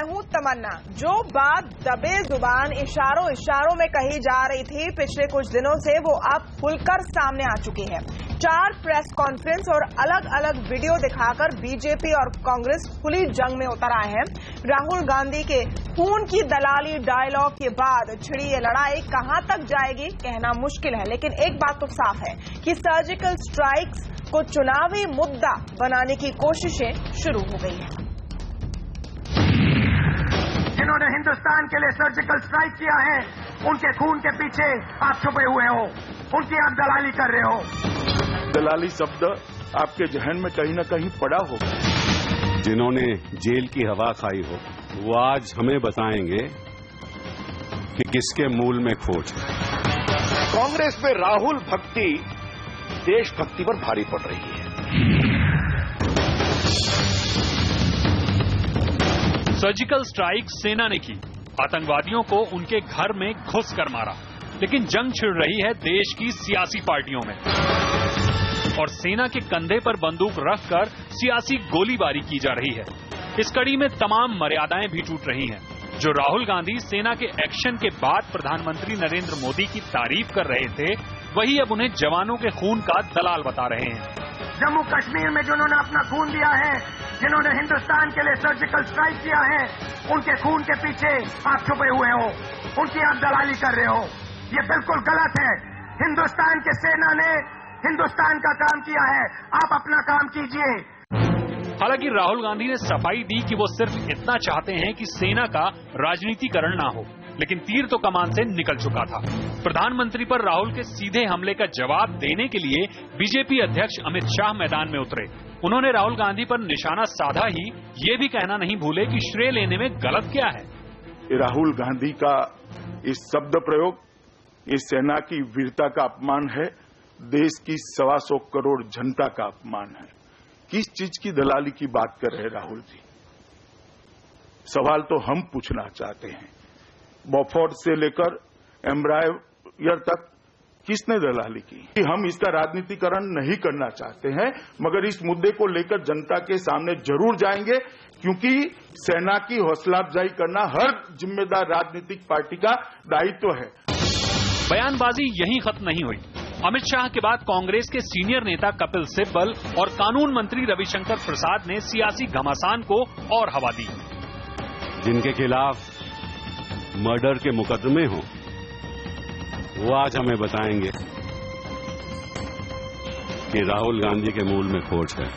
मैं हूं तमन्ना। जो बात दबे जुबान इशारों में कही जा रही थी पिछले कुछ दिनों से, वो अब खुलकर सामने आ चुकी है। 4 प्रेस कॉन्फ्रेंस और अलग अलग वीडियो दिखाकर बीजेपी और कांग्रेस खुली जंग में उतर आए हैं। राहुल गांधी के खून की दलाली डायलॉग के बाद छिड़ी ये लड़ाई कहां तक जाएगी कहना मुश्किल है, लेकिन एक बात तो साफ है कि सर्जिकल स्ट्राइक्स को चुनावी मुद्दा बनाने की कोशिशें शुरू हो गई हैं। जिन्होंने हिंदुस्तान के लिए सर्जिकल स्ट्राइक किया है, उनके खून के पीछे आप छुपे हुए हो, उनकी आप दलाली कर रहे हो। दलाली शब्द आपके जहन में कहीं न कहीं पड़ा होगा। जिन्होंने जेल की हवा खाई हो, वो आज हमें बताएंगे कि किसके मूल में खोट है। कांग्रेस में राहुल भक्ति देशभक्ति पर भारी पड़ रही है। सर्जिकल स्ट्राइक सेना ने की, आतंकवादियों को उनके घर में घुस कर मारा, लेकिन जंग छिड़ रही है देश की सियासी पार्टियों में और सेना के कंधे पर बंदूक रखकर सियासी गोलीबारी की जा रही है। इस कड़ी में तमाम मर्यादाएं भी टूट रही हैं। जो राहुल गांधी सेना के एक्शन के बाद प्रधानमंत्री नरेंद्र मोदी की तारीफ कर रहे थे, वही अब उन्हें जवानों के खून का दलाल बता रहे हैं। जम्मू कश्मीर में जिन्होंने अपना खून दिया है, जिन्होंने हिंदुस्तान के लिए सर्जिकल स्ट्राइक किया है, उनके खून के पीछे आप छुपे हुए हो, उनकी आप दलाली कर रहे हो। ये बिल्कुल गलत है। हिंदुस्तान के सेना ने हिंदुस्तान का काम किया है, आप अपना काम कीजिए। हालांकि राहुल गांधी ने सफाई दी कि वो सिर्फ इतना चाहते हैं कि सेना का राजनीतिकरण ना हो, लेकिन तीर तो कमान से निकल चुका था। प्रधानमंत्री पर राहुल के सीधे हमले का जवाब देने के लिए बीजेपी अध्यक्ष अमित शाह मैदान में उतरे। उन्होंने राहुल गांधी पर निशाना साधा ही ये भी कहना नहीं भूले कि श्रेय लेने में गलत क्या है। राहुल गांधी का इस शब्द प्रयोग इस सेना की वीरता का अपमान है, देश की 125 करोड़ जनता का अपमान है। किस चीज की दलाली की बात कर रहे हैं राहुल जी? सवाल तो हम पूछना चाहते हैं। बॉफोर्ड से लेकर एम्ब्रायर तक किसने दलाली की? हम इसका राजनीतिकरण नहीं करना चाहते हैं, मगर इस मुद्दे को लेकर जनता के सामने जरूर जाएंगे, क्योंकि सेना की हौसला अफजाई करना हर जिम्मेदार राजनीतिक पार्टी का दायित्व है। बयानबाजी यहीं खत्म नहीं हुई। अमित शाह के बाद कांग्रेस के सीनियर नेता कपिल सिब्बल और कानून मंत्री रविशंकर प्रसाद ने सियासी घमासान को और हवा दी। जिनके खिलाफ मर्डर के मुकदमे हों, वो आज हमें बताएंगे कि राहुल गांधी के मूल में खोट है।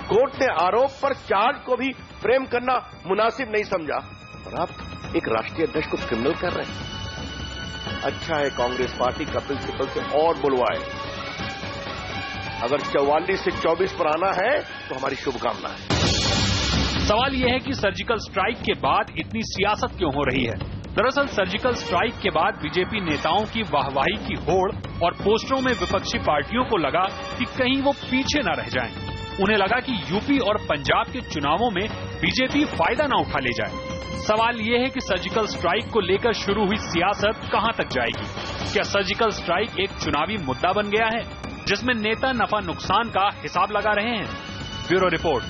कोर्ट ने आरोप पर चार्ज को भी फ्रेम करना मुनासिब नहीं समझा और आप एक राष्ट्रीय अध्यक्ष को क्रिमिनल कर रहे हैं। अच्छा है कांग्रेस पार्टी कपिल सिब्बल से और बुलवाए। अगर 44 से 24 पर आना है तो हमारी शुभकामना है। सवाल यह है कि सर्जिकल स्ट्राइक के बाद इतनी सियासत क्यों हो रही है? दरअसल सर्जिकल स्ट्राइक के बाद बीजेपी नेताओं की वाहवाही की होड़ और पोस्टरों में विपक्षी पार्टियों को लगा कि कहीं वो पीछे न रह जाएं। उन्हें लगा कि यूपी और पंजाब के चुनावों में बीजेपी फायदा न उठा ले जाए। सवाल यह है कि सर्जिकल स्ट्राइक को लेकर शुरू हुई सियासत कहां तक जाएगी? क्या सर्जिकल स्ट्राइक एक चुनावी मुद्दा बन गया है जिसमें नेता नफा नुकसान का हिसाब लगा रहे हैं? Bureau report.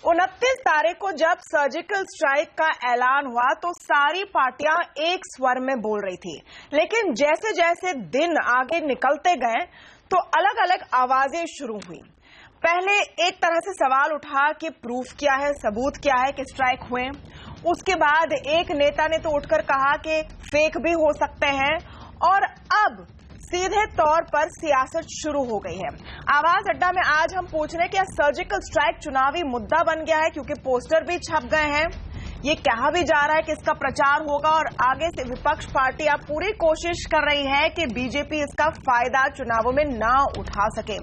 29 तारीख को जब सर्जिकल स्ट्राइक का ऐलान हुआ तो सारी पार्टियां एक स्वर में बोल रही थी, लेकिन जैसे जैसे दिन आगे निकलते गए तो अलग अलग आवाजें शुरू हुई। पहले एक तरह से सवाल उठा कि प्रूफ क्या है, सबूत क्या है कि स्ट्राइक हुए। उसके बाद एक नेता ने तो उठकर कहा कि फेक भी हो सकते हैं, और अब सीधे तौर पर सियासत शुरू हो गई है। आवाज अड्डा में आज हम पूछ रहे हैं कि सर्जिकल स्ट्राइक चुनावी मुद्दा बन गया है, क्योंकि पोस्टर भी छप गए हैं। ये कहा भी जा रहा है कि इसका प्रचार होगा और आगे से विपक्ष पार्टी अब पूरी कोशिश कर रही है कि बीजेपी इसका फायदा चुनावों में ना उठा सके।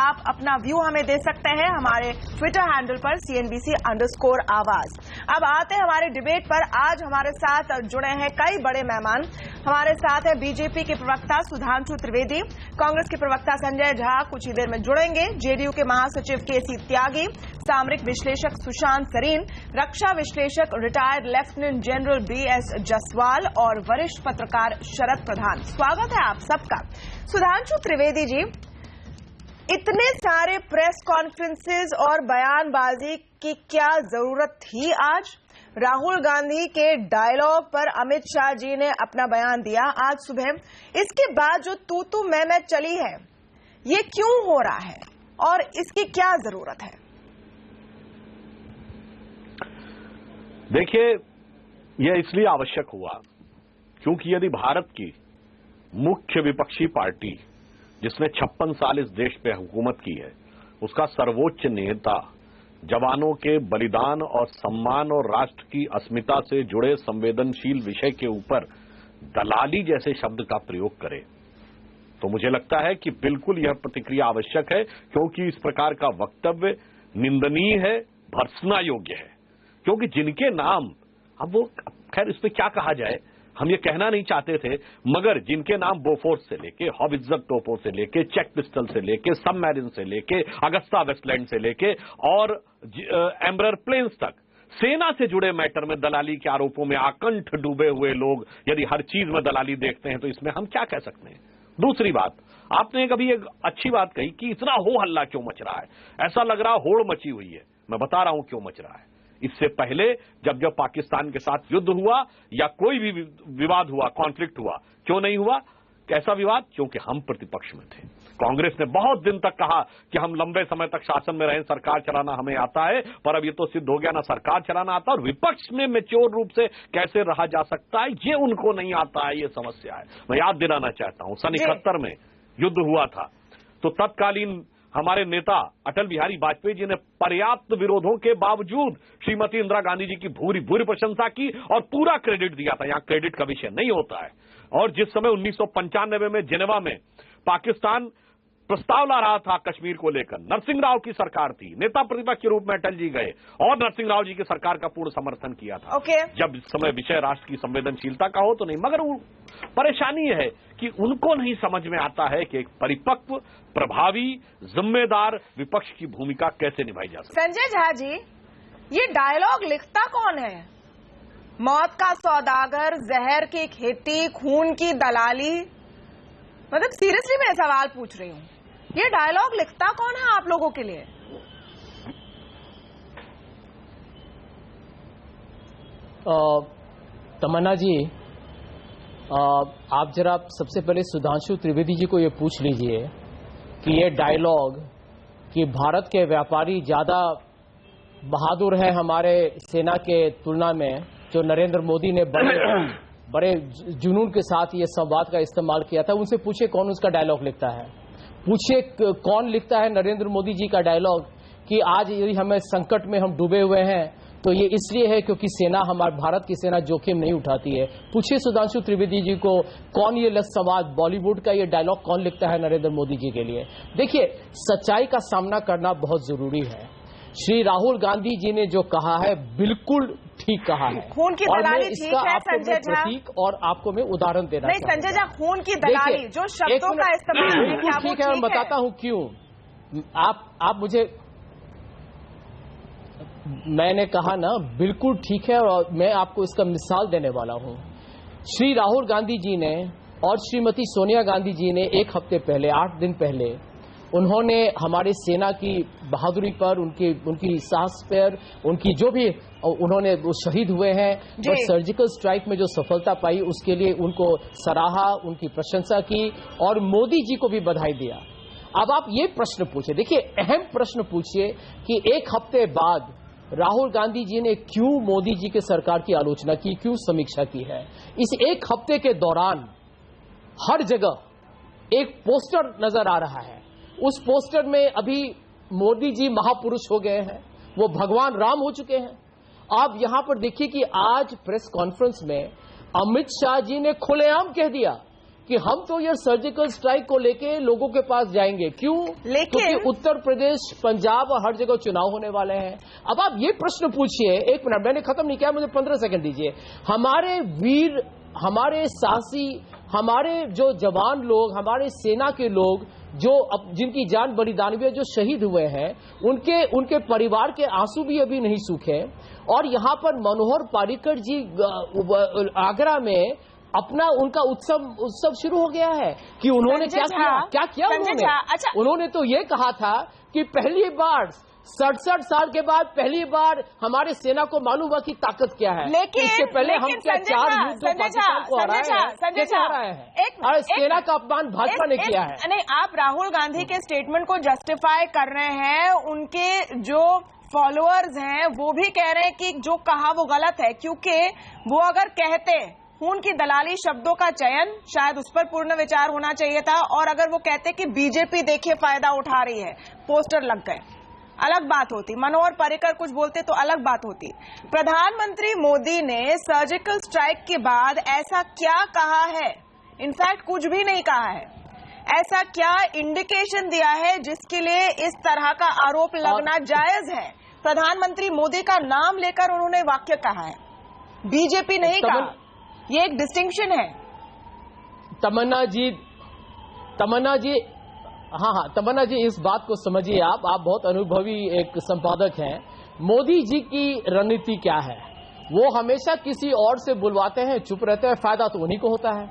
आप अपना व्यू हमें दे सकते हैं हमारे ट्विटर हैंडल पर CNBC_आवाज। अब आते हैं हमारे डिबेट पर। आज हमारे साथ जुड़े हैं कई बड़े मेहमान। हमारे साथ है बीजेपी के प्रवक्ता सुधांशु त्रिवेदी, कांग्रेस के प्रवक्ता संजय झा कुछ ही देर में जुड़ेंगे, जेडीयू के महासचिव केसी त्यागी, सामरिक विश्लेषक सुशांत सरीन, रक्षा विश्लेषक retired lieutenant general BS Jaswal और वरिष्ठ पत्रकार शरद प्रधान। स्वागत है आप सबका। सुधांशु त्रिवेदी जी, इतने सारे प्रेस कॉन्फ्रेंसेस और बयानबाजी की क्या जरूरत थी आज? राहुल गांधी के डायलॉग पर अमित शाह जी ने अपना बयान दिया आज सुबह। इसके बाद जो तू मैं चली है, ये क्यों हो रहा है और इसकी क्या जरूरत है? देखिए, यह इसलिए आवश्यक हुआ क्योंकि यदि भारत की मुख्य विपक्षी पार्टी जिसने 56 साल इस देश पे हुकूमत की है, उसका सर्वोच्च नेता जवानों के बलिदान और सम्मान और राष्ट्र की अस्मिता से जुड़े संवेदनशील विषय के ऊपर दलाली जैसे शब्द का प्रयोग करे, तो मुझे लगता है कि बिल्कुल यह प्रतिक्रिया आवश्यक है, क्योंकि इस प्रकार का वक्तव्य निंदनीय है, भर्त्सना योग्य है। क्योंकि जिनके नाम, अब वो खैर इस पे क्या कहा जाए, हम ये कहना नहीं चाहते थे, मगर जिनके नाम बोफोर्स से लेके, हॉवित्जर तोपों से लेके, चेक पिस्टल से लेके, सबमरीन से लेके, अगस्ता वेस्टलैंड से लेके और एम्बरर प्लेन्स तक सेना से जुड़े मैटर में दलाली के आरोपों में आकंठ डूबे हुए लोग यदि हर चीज में दलाली देखते हैं तो इसमें हम क्या कह सकते हैं। दूसरी बात, आपने कभी एक अच्छी बात कही कि इतना हो हल्ला क्यों मच रहा है, ऐसा लग रहा होड़ मची हुई है। मैं बता रहा हूं क्यों मच रहा है। इससे पहले जब पाकिस्तान के साथ युद्ध हुआ या कोई भी विवाद हुआ, कॉन्फ्लिक्ट हुआ, क्यों नहीं हुआ? कैसा विवाद? क्योंकि हम प्रतिपक्ष में थे। कांग्रेस ने बहुत दिन तक कहा कि हम लंबे समय तक शासन में रहें, सरकार चलाना हमें आता है, पर अब ये तो सिद्ध हो गया ना सरकार चलाना आता और विपक्ष में मैच्योर रूप से कैसे रहा जा सकता है, ये उनको नहीं आता है, ये समस्या है। मैं याद दिलाना चाहता हूं, सन 71 में युद्ध हुआ था तो तत्कालीन हमारे नेता अटल बिहारी वाजपेयी जी ने पर्याप्त विरोधों के बावजूद श्रीमती इंदिरा गांधी जी की भूरी भूरी प्रशंसा की और पूरा क्रेडिट दिया था। यहां क्रेडिट का विषय नहीं होता है। और जिस समय 1995 में जिनेवा में पाकिस्तान प्रस्ताव ला रहा था कश्मीर को लेकर, नरसिंह राव की सरकार थी, नेता प्रतिपक्ष के रूप में अटल जी गए और नरसिंह राव जी की सरकार का पूर्ण समर्थन किया था। जब इस समय विषय राष्ट्र की संवेदनशीलता का हो तो नहीं, मगर परेशानी है कि उनको नहीं समझ में आता है कि एक परिपक्व, प्रभावी, जिम्मेदार विपक्ष की भूमिका कैसे निभाई जा सकती है। संजय झा जी, ये डायलॉग लिखता कौन है? मौत का सौदागर, जहर की खेती, खून की दलाली, मतलब सीरियसली मैं सवाल पूछ रही हूं, ये डायलॉग लिखता कौन है आप लोगों के लिए? तमन्ना जी, आप जरा सबसे पहले सुधांशु त्रिवेदी जी को ये पूछ लीजिए कि ये डायलॉग कि भारत के व्यापारी ज्यादा बहादुर है हमारे सेना के तुलना में, जो नरेंद्र मोदी ने बड़े जुनून के साथ ये संवाद का इस्तेमाल किया था, उनसे पूछे कौन उसका डायलॉग लिखता है। पूछे कौन लिखता है नरेंद्र मोदी जी का डायलॉग कि आज यदि हमें संकट में हम डूबे हुए हैं तो ये इसलिए है क्योंकि सेना, हमारे भारत की सेना जोखिम नहीं उठाती है। पूछिए सुधांशु त्रिवेदी जी को कौन ये संवाद, बॉलीवुड का ये डायलॉग कौन लिखता है नरेंद्र मोदी जी के लिए। देखिए, सच्चाई का सामना करना बहुत जरूरी है। श्री राहुल गांधी जी ने जो कहा है बिल्कुल ठीक कहा है, खून की और दलाली मैं इसका आपको मैं प्रतीक और आपको मैं उदाहरण देना नहीं संजय झा, खून की दलाली जो शब्दों का इस्तेमाल बिल्कुल ठीक है, मैं बताता हूं क्यों। आप मुझे, मैंने कहा ना बिल्कुल ठीक है, और मैं आपको इसका मिसाल देने वाला हूं। श्री राहुल गांधी जी ने और श्रीमती सोनिया गांधी जी ने एक हफ्ते पहले, 8 दिन पहले, उन्होंने हमारे सेना की बहादुरी पर, उनकी साहस पर, उनकी जो भी उन्होंने वो शहीद हुए हैं और सर्जिकल स्ट्राइक में जो सफलता पाई उसके लिए उनको सराहा, उनकी प्रशंसा की और मोदी जी को भी बधाई दिया। अब आप ये प्रश्न पूछिए, देखिए अहम प्रश्न पूछिए कि एक हफ्ते बाद राहुल गांधी जी ने क्यों मोदी जी के सरकार की आलोचना की, क्यों समीक्षा की है। इस एक हफ्ते के दौरान हर जगह एक पोस्टर नजर आ रहा है, उस पोस्टर में अभी मोदी जी महापुरुष हो गए हैं, वो भगवान राम हो चुके हैं। आप यहां पर देखिए कि आज प्रेस कॉन्फ्रेंस में अमित शाह जी ने खुलेआम कह दिया कि हम तो ये सर्जिकल स्ट्राइक को लेके लोगों के पास जाएंगे। क्यों? क्योंकि उत्तर प्रदेश, पंजाब और हर जगह चुनाव होने वाले हैं। अब आप ये प्रश्न पूछिए, 1 मिनट, मैंने खत्म नहीं किया, मुझे 15 सेकंड दीजिए। हमारे वीर, हमारे साहसी, हमारे जो जवान लोग, हमारे सेना के लोग जो जिनकी जान बलिदान हुई है, जो शहीद हुए हैं, उनके परिवार के आंसू भी अभी नहीं सूखे। और यहां पर मनोहर पार्रिकर जी आगरा में अपना उनका उत्सव शुरू हो गया है कि उन्होंने क्या किया उन्होंने? अच्छा, उन्होंने तो ये कहा था कि पहली बार 67 साल के बाद पहली बार हमारे सेना को मालूम हुआ कि ताकत क्या है। लेकिन इससे पहले हम क्या 4 युद्धों पाकिस्तान को हराए हैं, कैसे हराए हैं? और सेना का अपमान भाजपा ने किया है। नहीं, आप राहुल गांधी के स्टेटमेंट को जस्टिफाई कर रहे हैं, उनके जो फॉलोअर्स हैं वो भी कह रहे हैं कि जो कहा वो गलत है, क्योंकि वो अगर कहते खून की दलाली शब्दों का चयन शायद उस पर पूर्ण विचार होना चाहिए था, और अगर वो कहते कि बीजेपी देखिए फायदा उठा रही है, पोस्टर लग गए, अलग बात होती। मनोहर पर्रिकर कुछ बोलते तो अलग बात होती। प्रधानमंत्री मोदी ने सर्जिकल स्ट्राइक के बाद ऐसा क्या कहा है? इनफैक्ट कुछ भी नहीं कहा है। ऐसा क्या इंडिकेशन दिया है जिसके लिए इस तरह का आरोप लगना जायज है? प्रधानमंत्री मोदी का नाम लेकर उन्होंने वाक्य कहा है, बीजेपी नहीं कहा। ये एक डिस्टिंक्शन है। तमन्ना जी, तमन्ना जी इस बात को समझिए, आप बहुत अनुभवी एक संपादक हैं। मोदी जी की रणनीति क्या है? वो हमेशा किसी और से बुलवाते हैं, चुप रहते हैं, फायदा तो उन्हीं को होता है।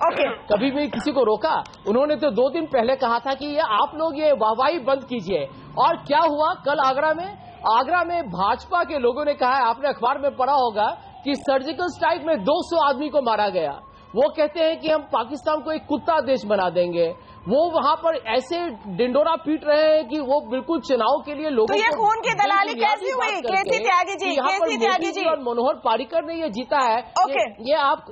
कभी भी किसी को रोका? उन्होंने तो 2 दिन पहले कहा था कि ये आप लोग ये वाहवाही बंद कीजिए, और क्या हुआ कल आगरा में भाजपा के लोगों ने कहा है, आपने अखबार में पढ़ा होगा कि सर्जिकल स्ट्राइक में 200 आदमी को मारा गया। वो कहते हैं कि हम पाकिस्तान को एक कुत्ता देश बना देंगे। वो वहां पर ऐसे डिंडोरा पीट रहे हैं कि वो बिल्कुल चुनाव के लिए लोगों तो ये खून की दलाली कैसी हुई? केसी त्यागी जी, केसी त्यागी जी और मनोहर पर्रिकर ने ये जीता है। ये आप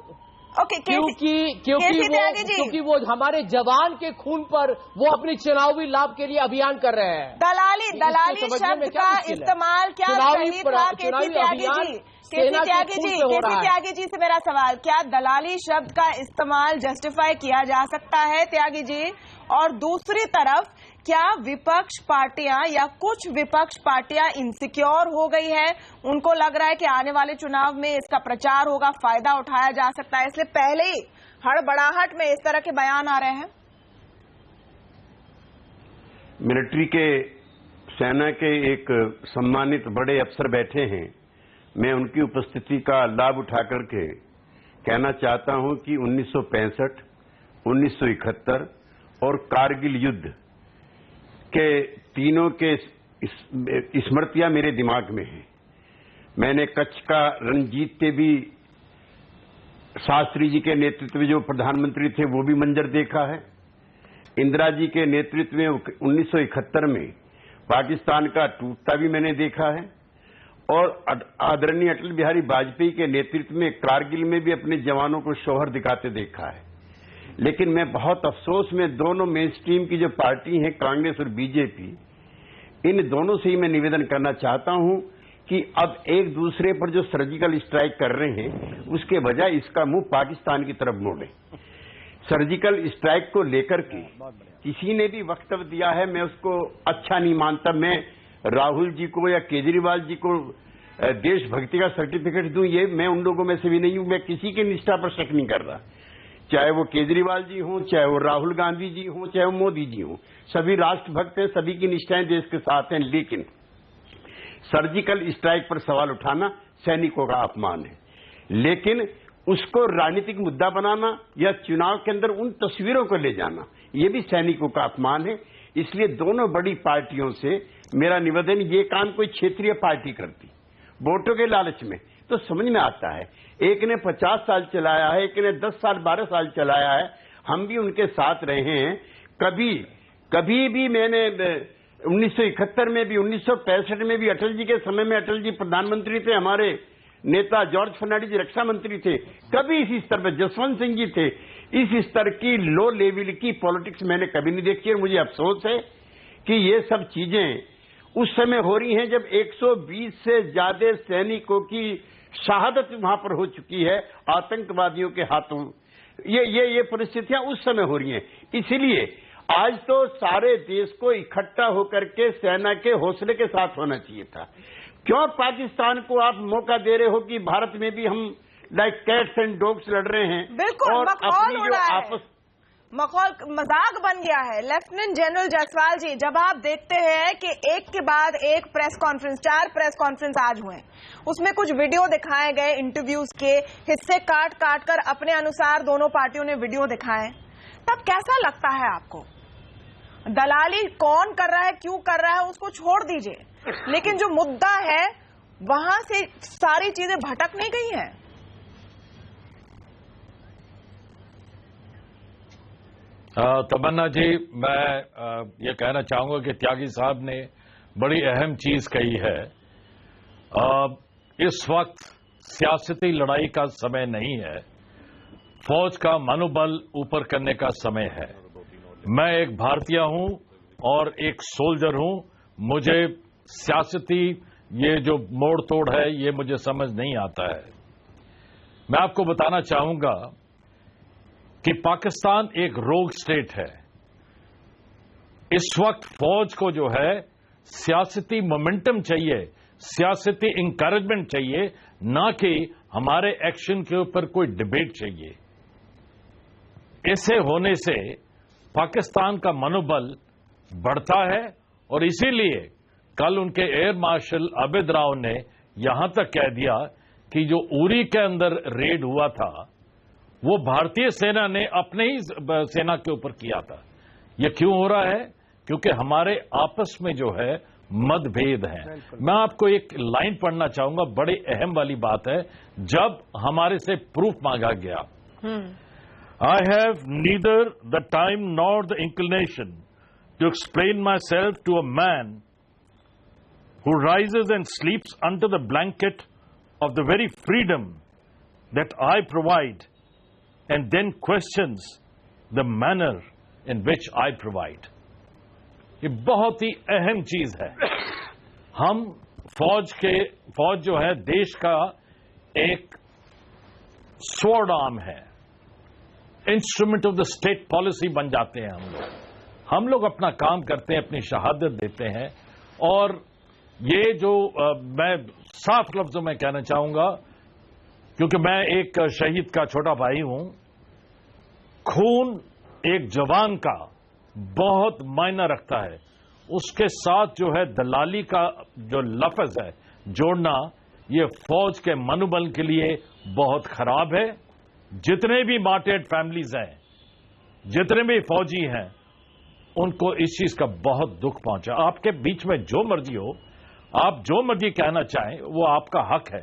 क्योंकि वो हमारे जवान के खून पर वो अपनी चुनावी लाभ के लिए अभियान कर रहे हैं। दलाली शब्द का इस्तेमाल क्या सही था? केसी त्यागी जी से मेरा सवाल, क्या दलाली शब्द का इस्तेमाल जस्टिफाई किया जा सकता है त्यागी जी? और दूसरी तरफ क्या विपक्ष पार्टियां या कुछ विपक्ष पार्टियां इनसिक्योर हो गई है? उनको लग रहा है कि आने वाले चुनाव में इसका प्रचार होगा, फायदा उठाया जा सकता है, इसलिए पहले ही हड़बड़ाहट में इस तरह के बयान आ रहे हैं। मिलिट्री के सेना के एक सम्मानित बड़े अफसर बैठे हैं, मैं उनकी उपस्थिति का लाभ उठा करके कहना चाहता हूं कि 1965, 1971 और कारगिल युद्ध के तीनों के स्मृतियां मेरे दिमाग में हैं। मैंने कच्छ का रण जीतते भी शास्त्री जी के नेतृत्व में जो प्रधानमंत्री थे वो भी मंजर देखा है। इंदिरा जी के नेतृत्व में 1971 में पाकिस्तान का टूटता भी मैंने देखा है, और आदरणीय अटल बिहारी वाजपेयी के नेतृत्व में कारगिल में भी अपने जवानों को शौहर दिखाते देखा है। लेकिन मैं बहुत अफसोस में दोनों मेन स्ट्रीम की जो पार्टी हैं, कांग्रेस और बीजेपी, इन दोनों से ही मैं निवेदन करना चाहता हूं कि अब एक दूसरे पर जो सर्जिकल स्ट्राइक कर रहे हैं उसके बजाय इसका मुंह पाकिस्तान की तरफ मोड़े। सर्जिकल स्ट्राइक को लेकर के किसी ने भी वक्तव्य दिया है, मैं उसको अच्छा नहीं मानता। मैं राहुल जी को या केजरीवाल जी को देशभक्ति का सर्टिफिकेट दूं, ये मैं उन लोगों में से भी नहीं हूं। मैं किसी की निष्ठा पर शक नहीं कर रहा, चाहे वो केजरीवाल जी हों, चाहे वो राहुल गांधी जी हों, चाहे वो मोदी जी हों, सभी राष्ट्रभक्त हैं, सभी की निष्ठाएं देश के साथ हैं। लेकिन सर्जिकल स्ट्राइक पर सवाल उठाना सैनिकों का अपमान है, लेकिन उसको राजनीतिक मुद्दा बनाना या चुनाव के अंदर उन तस्वीरों को ले जाना, ये भी सैनिकों का अपमान है। इसलिए दोनों बड़ी पार्टियों से मेरा निवेदन, ये काम कोई क्षेत्रीय पार्टी करती वोटों के लालच में तो समझ में आता है। एक ने 50 साल चलाया है, एक ने 10 साल 12 साल चलाया है, हम भी उनके साथ रहे हैं। कभी भी मैंने 1971 में भी, 1965 में भी, अटल जी के समय में अटल जी प्रधानमंत्री थे, हमारे नेता जॉर्ज फर्नांडिस जी रक्षा मंत्री थे, कभी इसी स्तर पर जसवंत सिंह जी थे, इस स्तर की लो लेवल की पॉलिटिक्स मैंने कभी नहीं देखी। और मुझे अफसोस है कि ये सब चीजें उस समय हो रही हैं जब 120 से ज्यादा सैनिकों की शहादत वहां पर हो चुकी है आतंकवादियों के हाथों। ये परिस्थितियां उस समय हो रही हैं। इसलिए आज तो सारे देश को इकट्ठा होकर के सेना के हौसले के साथ होना चाहिए था। क्यों पाकिस्तान को आप मौका दे रहे हो कि भारत में भी हम लाइक कैट्स एंड डॉग्स लड़ रहे हैं? बिल्कुल, और अपनी जो आपस मजाक बन गया है। लेफ्टिनेंट जनरल जायसवाल जी, जब आप देखते हैं कि एक के बाद एक प्रेस कॉन्फ्रेंस, 4 प्रेस कॉन्फ्रेंस आज हुए, उसमें कुछ वीडियो दिखाए गए, इंटरव्यूज के हिस्से काट कर अपने अनुसार दोनों पार्टियों ने वीडियो दिखाए, तब कैसा लगता है आपको? दलाली कौन कर रहा है, क्यों कर रहा है, उसको छोड़ दीजिए, लेकिन जो मुद्दा है वहां से सारी चीजें भटक नहीं गई हैं। तमन्ना जी, मैं ये कहना चाहूंगा कि त्यागी साहब ने बड़ी अहम चीज कही है। इस वक्त सियासती लड़ाई का समय नहीं है, फौज का मनोबल ऊपर करने का समय है। मैं एक भारतीय हूं और एक सोल्जर हूं। मुझे सियासती ये जो मोड़ तोड़ है ये मुझे समझ नहीं आता है। मैं आपको बताना चाहूंगा कि पाकिस्तान एक रोग स्टेट है। इस वक्त फौज को जो है सियासती मोमेंटम चाहिए, सियासती इंकरेजमेंट चाहिए, ना कि हमारे एक्शन के ऊपर कोई डिबेट चाहिए। ऐसे होने से पाकिस्तान का मनोबल बढ़ता है और इसीलिए कल उनके एयर मार्शल अबेद राव ने यहां तक कह दिया कि जो उरी के अंदर रेड हुआ था वो भारतीय सेना ने अपने ही सेना के ऊपर किया था। ये क्यों हो रहा है? क्योंकि हमारे आपस में जो है मतभेद हैं। मैं आपको एक लाइन पढ़ना चाहूंगा, बड़ी अहम वाली बात है। जब हमारे से प्रूफ मांगा गया, I have neither the time nor the inclination to explain myself to a man who rises and sleeps under the blanket of the very freedom that I provide and then questions the manner in which I provide. ये बहुत ही अहम चीज है। हम फौज जो है देश का एक स्वॉर्ड आर्म है, instrument of the state policy बन जाते हैं हम लोग अपना काम करते हैं, अपनी शहादत देते हैं। और ये जो मैं साफ लफ्जों में कहना चाहूंगा, क्योंकि मैं एक शहीद का छोटा भाई हूं, खून एक जवान का बहुत मायना रखता है। उसके साथ जो है दलाली का जो लफ्ज है जोड़ना, ये फौज के मनोबल के लिए बहुत खराब है। जितने भी मार्टेड फैमिलीज हैं, जितने भी फौजी हैं, उनको इस चीज का बहुत दुख पहुंचा। आपके बीच में जो मर्जी हो, आप जो मर्जी कहना चाहें, वो आपका हक है,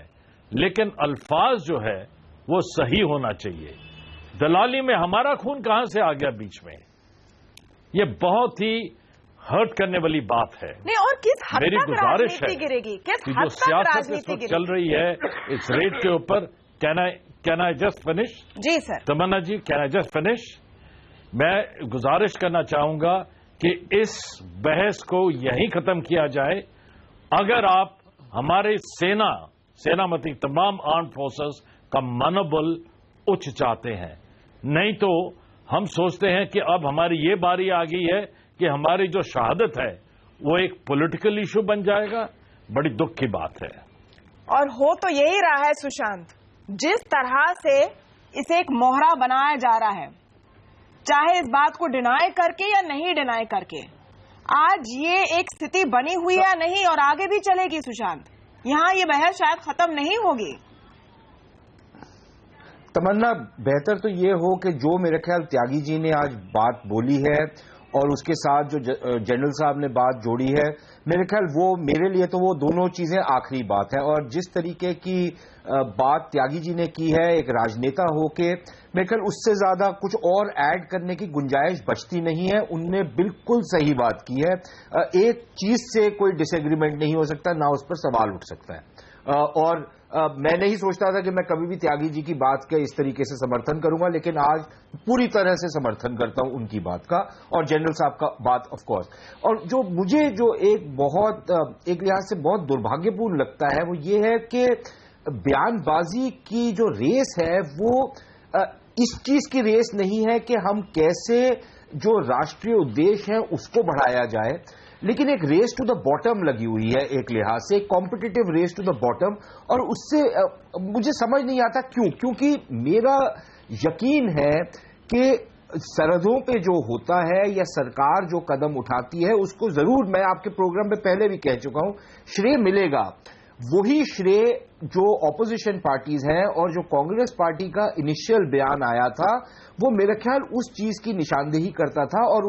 लेकिन अल्फाज जो है वो सही होना चाहिए। दलाली में हमारा खून कहां से आ गया बीच में? ये बहुत ही हर्ट करने वाली बात है। नहीं, और किस हद मेरी तक गुजारिश है गिरेगी? किस कि हद जो तक सियासत राजनीति इस वक्त गिरेगी? चल रही है इस रेट के ऊपर, कैन आई जस्ट फिनिश? जी sir. Tamanna ji, can I just finish? मैं गुजारिश करना चाहूंगा कि इस बहस को यहीं खत्म किया जाए। अगर आप हमारे सेनामती तमाम आर्म फोर्सेस का मनोबल उच्च चाहते हैं, नहीं तो हम सोचते हैं कि अब हमारी ये बारी आ गई है कि हमारी जो शहादत है वो एक पॉलिटिकल इशू बन जाएगा। बड़ी दुख की बात है। और हो तो यही रहा है सुशांत, जिस तरह से इसे एक मोहरा बनाया जा रहा है, चाहे इस बात को डिनाई करके या नहीं डिनाई करके, आज ये एक स्थिति बनी हुई है नहीं, और आगे भी चलेगी सुशांत। यहां ये बहस शायद खत्म नहीं होगी। तमन्ना, बेहतर तो ये हो कि जो मेरे ख्याल त्यागी जी ने आज बात बोली है और उसके साथ जो जनरल साहब ने बात जोड़ी है, मेरे ख्याल वो मेरे लिए तो वो दोनों चीजें आखिरी बात है। और जिस तरीके की बात त्यागी जी ने की है एक राजनेता होके, मेरे ख्याल उससे ज्यादा कुछ और ऐड करने की गुंजाइश बचती नहीं है। उनने बिल्कुल सही बात की है। एक चीज से कोई डिसएग्रीमेंट नहीं हो सकता, ना उस पर सवाल उठ सकता है। और मैं नहीं सोचता था कि मैं कभी भी त्यागी जी की बात का इस तरीके से समर्थन करूंगा, लेकिन आज पूरी तरह से समर्थन करता हूं उनकी बात का, और जनरल साहब का बात ऑफ कोर्स। और जो मुझे जो एक लिहाज से बहुत दुर्भाग्यपूर्ण लगता है वो ये है कि बयानबाजी की जो रेस है वो इस चीज की रेस नहीं है कि हम कैसे जो राष्ट्रीय उद्देश्य है उसको बढ़ाया जाए, लेकिन एक रेस टू द बॉटम लगी हुई है एक लिहाज से, एक competitive race to the bottom. और उससे मुझे समझ नहीं आता क्यों, क्योंकि मेरा यकीन है कि सरहदों पे जो होता है या सरकार जो कदम उठाती है उसको जरूर, मैं आपके प्रोग्राम में पहले भी कह चुका हूं, श्रेय मिलेगा। वही श्रेय जो ऑपोजिशन पार्टीज हैं और जो कांग्रेस पार्टी का इनिशियल बयान आया था वो मेरे ख्याल उस चीज की निशानदेही करता था, और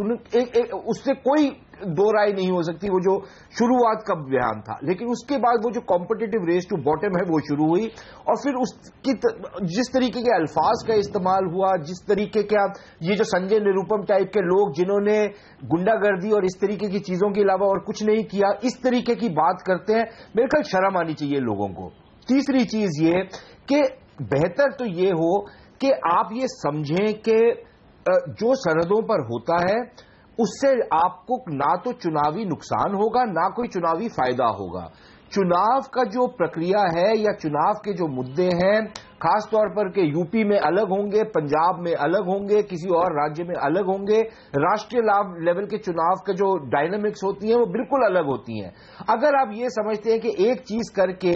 उससे कोई दो राय नहीं हो सकती, वो जो शुरुआत का बयान था। लेकिन उसके बाद वो जो कॉम्पिटिटिव रेस टू बॉटम है वो शुरू हुई, और फिर उसकी जिस तरीके के अल्फाज का इस्तेमाल हुआ, जिस तरीके का ये जो संजय निरुपम टाइप के लोग जिन्होंने गुंडागर्दी और इस तरीके की चीजों के अलावा और कुछ नहीं किया, इस तरीके की बात करते हैं, मेरे ख्याल शर्म आनी चाहिए लोगों को। तीसरी चीज ये कि बेहतर तो ये हो कि आप ये समझें कि जो सरहदों पर होता है उससे आपको ना तो चुनावी नुकसान होगा ना कोई चुनावी फायदा होगा। चुनाव का जो प्रक्रिया है या चुनाव के जो मुद्दे हैं, खासतौर पर के यूपी में अलग होंगे, पंजाब में अलग होंगे, किसी और राज्य में अलग होंगे, राष्ट्रीय लेवल के चुनाव के जो डायनामिक्स होती हैं वो बिल्कुल अलग होती हैं। अगर आप ये समझते हैं कि एक चीज करके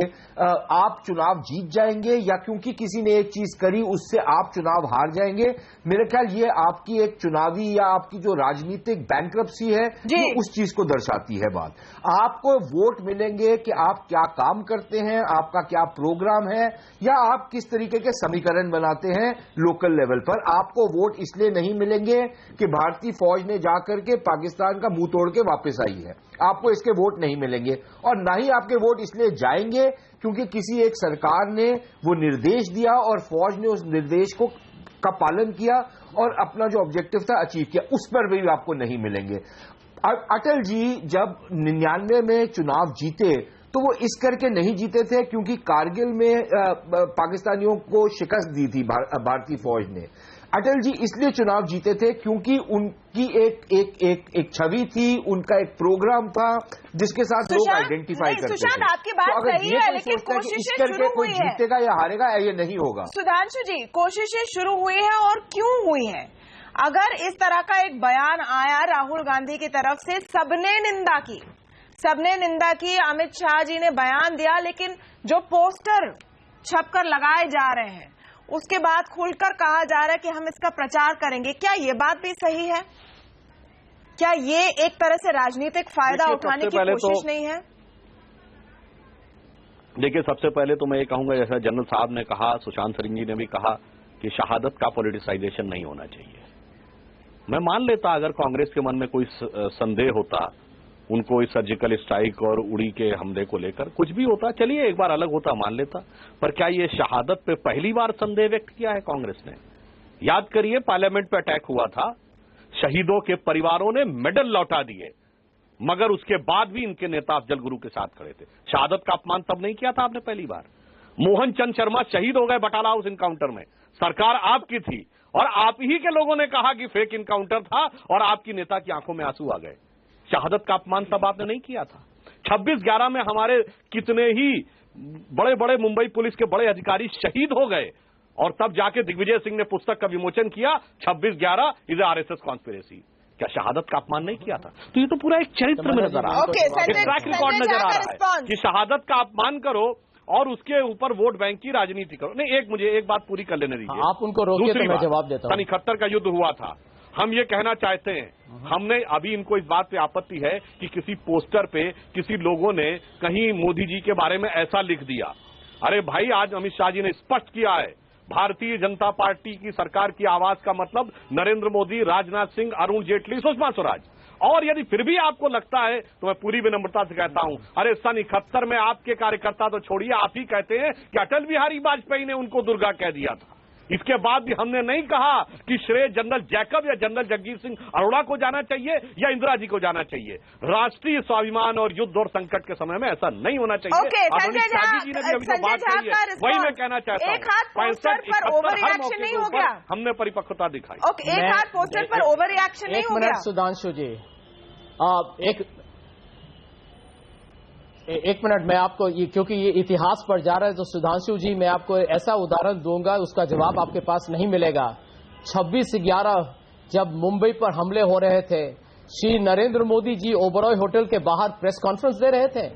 आप चुनाव जीत जाएंगे या क्योंकि किसी ने एक चीज करी उससे आप चुनाव हार जाएंगे, मेरे ख्याल ये आपकी एक चुनावी या आपकी जो राजनीतिक बैंक्रप्सी है वो उस चीज को दर्शाती है। बात आपको वोट मिलेंगे कि आप क्या काम करते हैं, आपका क्या प्रोग्राम है, या आप किस तरीके के समीकरण बनाते हैं लोकल लेवल पर। आपको वोट इसलिए नहीं मिलेंगे कि भारतीय फौज ने जाकर के पाकिस्तान का मुंह तोड़ के वापस आई है, आपको इसके वोट नहीं मिलेंगे। और ना ही आपके वोट इसलिए जाएंगे क्योंकि किसी एक सरकार ने वो निर्देश दिया और फौज ने उस निर्देश का पालन किया और अपना जो ऑब्जेक्टिव था अचीव किया, उस पर भी आपको नहीं मिलेंगे। अटल जी जब 99 में चुनाव जीते तो वो इस करके नहीं जीते थे क्योंकि कारगिल में पाकिस्तानियों को शिकस्त दी थी भारतीय फौज ने। अटल जी इसलिए चुनाव जीते थे क्योंकि उनकी एक छवि थी, उनका एक प्रोग्राम था जिसके साथ लोग आइडेंटिफाई करते थे। आपकी बात सही है, लेकिन कोशिशें शुरू हुई है, जीतेगा या हारेगा ये नहीं होगा। सुधांशु जी, कोशिशें शुरू हुई है और क्यों हुई है? अगर इस तरह का एक बयान आया राहुल गांधी की तरफ से, सबने निंदा की, अमित शाह जी ने बयान दिया, लेकिन जो पोस्टर छपकर लगाए जा रहे हैं उसके बाद खुलकर कहा जा रहा है कि हम इसका प्रचार करेंगे, क्या ये बात भी सही है? क्या ये एक तरह से राजनीतिक फायदा उठाने की कोशिश नहीं है? देखिए, सबसे पहले तो मैं ये कहूंगा, जैसा जनरल साहब ने कहा, सुशांत सिंह जी ने भी कहा कि शहादत का पॉलिटिसाइजेशन नहीं होना चाहिए। मैं मान लेता अगर कांग्रेस के मन में कोई संदेह होता, उनको इस सर्जिकल स्ट्राइक और उड़ी के हमले को लेकर कुछ भी होता, चलिए एक बार अलग होता, मान लेता। पर क्या ये शहादत पे पहली बार संदेह व्यक्त किया है कांग्रेस ने? याद करिए, पार्लियामेंट पे अटैक हुआ था, शहीदों के परिवारों ने मेडल लौटा दिए, मगर उसके बाद भी इनके नेता अफजल गुरु के साथ खड़े थे। शहादत का अपमान तब नहीं किया था आपने पहली बार? मोहन चंद शर्मा शहीद हो गए बटाला हाउस इनकाउंटर में, सरकार आपकी थी और आप ही के लोगों ने कहा कि फेक इनकाउंटर था और आपकी नेता की आंखों में आंसू आ गए। शहादत का अपमान तब आपने नहीं किया था। 26/11 में हमारे कितने ही बड़े बड़े मुंबई पुलिस के बड़े अधिकारी शहीद हो गए और तब जाके दिग्विजय सिंह ने पुस्तक का विमोचन किया, 26/11 इज आरएसएस कॉन्स्पिरेसी। क्या शहादत का अपमान नहीं किया था? तो ये तो पूरा एक चरित्र में नजर आ रहा है, एक ट्रैक रिकॉर्ड नजर आ रहा है कि शहादत का अपमान करो और उसके ऊपर वोट बैंक की राजनीति करो। नहीं, मुझे एक बात पूरी कर लेने दीजिए, आप उनको रोकिए तो मैं जवाब देता हूं। सन 71 का युद्ध हुआ था, हम ये कहना चाहते हैं, हमने अभी इनको इस बात पे आपत्ति है कि किसी पोस्टर पे किसी लोगों ने कहीं मोदी जी के बारे में ऐसा लिख दिया। अरे भाई, आज अमित शाह जी ने स्पष्ट किया है, भारतीय जनता पार्टी की सरकार की आवाज का मतलब नरेंद्र मोदी, राजनाथ सिंह, अरुण जेटली, सुषमा स्वराज। और यदि फिर भी आपको लगता है तो मैं पूरी विनम्रता से कहता हूं, अरे सन 71 में आपके कार्यकर्ता तो छोड़िए, आप ही कहते हैं कि अटल बिहारी वाजपेयी ने उनको दुर्गा कह दिया था। इसके बाद भी हमने नहीं कहा कि श्रेय जनरल जैकब या जनरल जगजीत सिंह अरोड़ा को जाना चाहिए या इंदिरा जी को जाना चाहिए। राष्ट्रीय स्वाभिमान और युद्ध और संकट के समय में ऐसा नहीं होना चाहिए। संजय झा जी ने भी अभी बात कही है, वही मैं कहना चाहता हूँ। 65 नहीं हो गया, हमने परिपक्वता दिखाई। एक हाथ पोस्टर पर ओवर रिएक्शन नहीं हो गया। सुधांशु जी, एक मिनट, मैं आपको क्योंकि ये इतिहास पर जा रहा है तो सुधांशु जी मैं आपको ऐसा उदाहरण दूंगा, उसका जवाब आपके पास नहीं मिलेगा। 26/11 जब मुंबई पर हमले हो रहे थे, श्री नरेंद्र मोदी जी ओबरॉय होटल के बाहर प्रेस कॉन्फ्रेंस दे रहे थे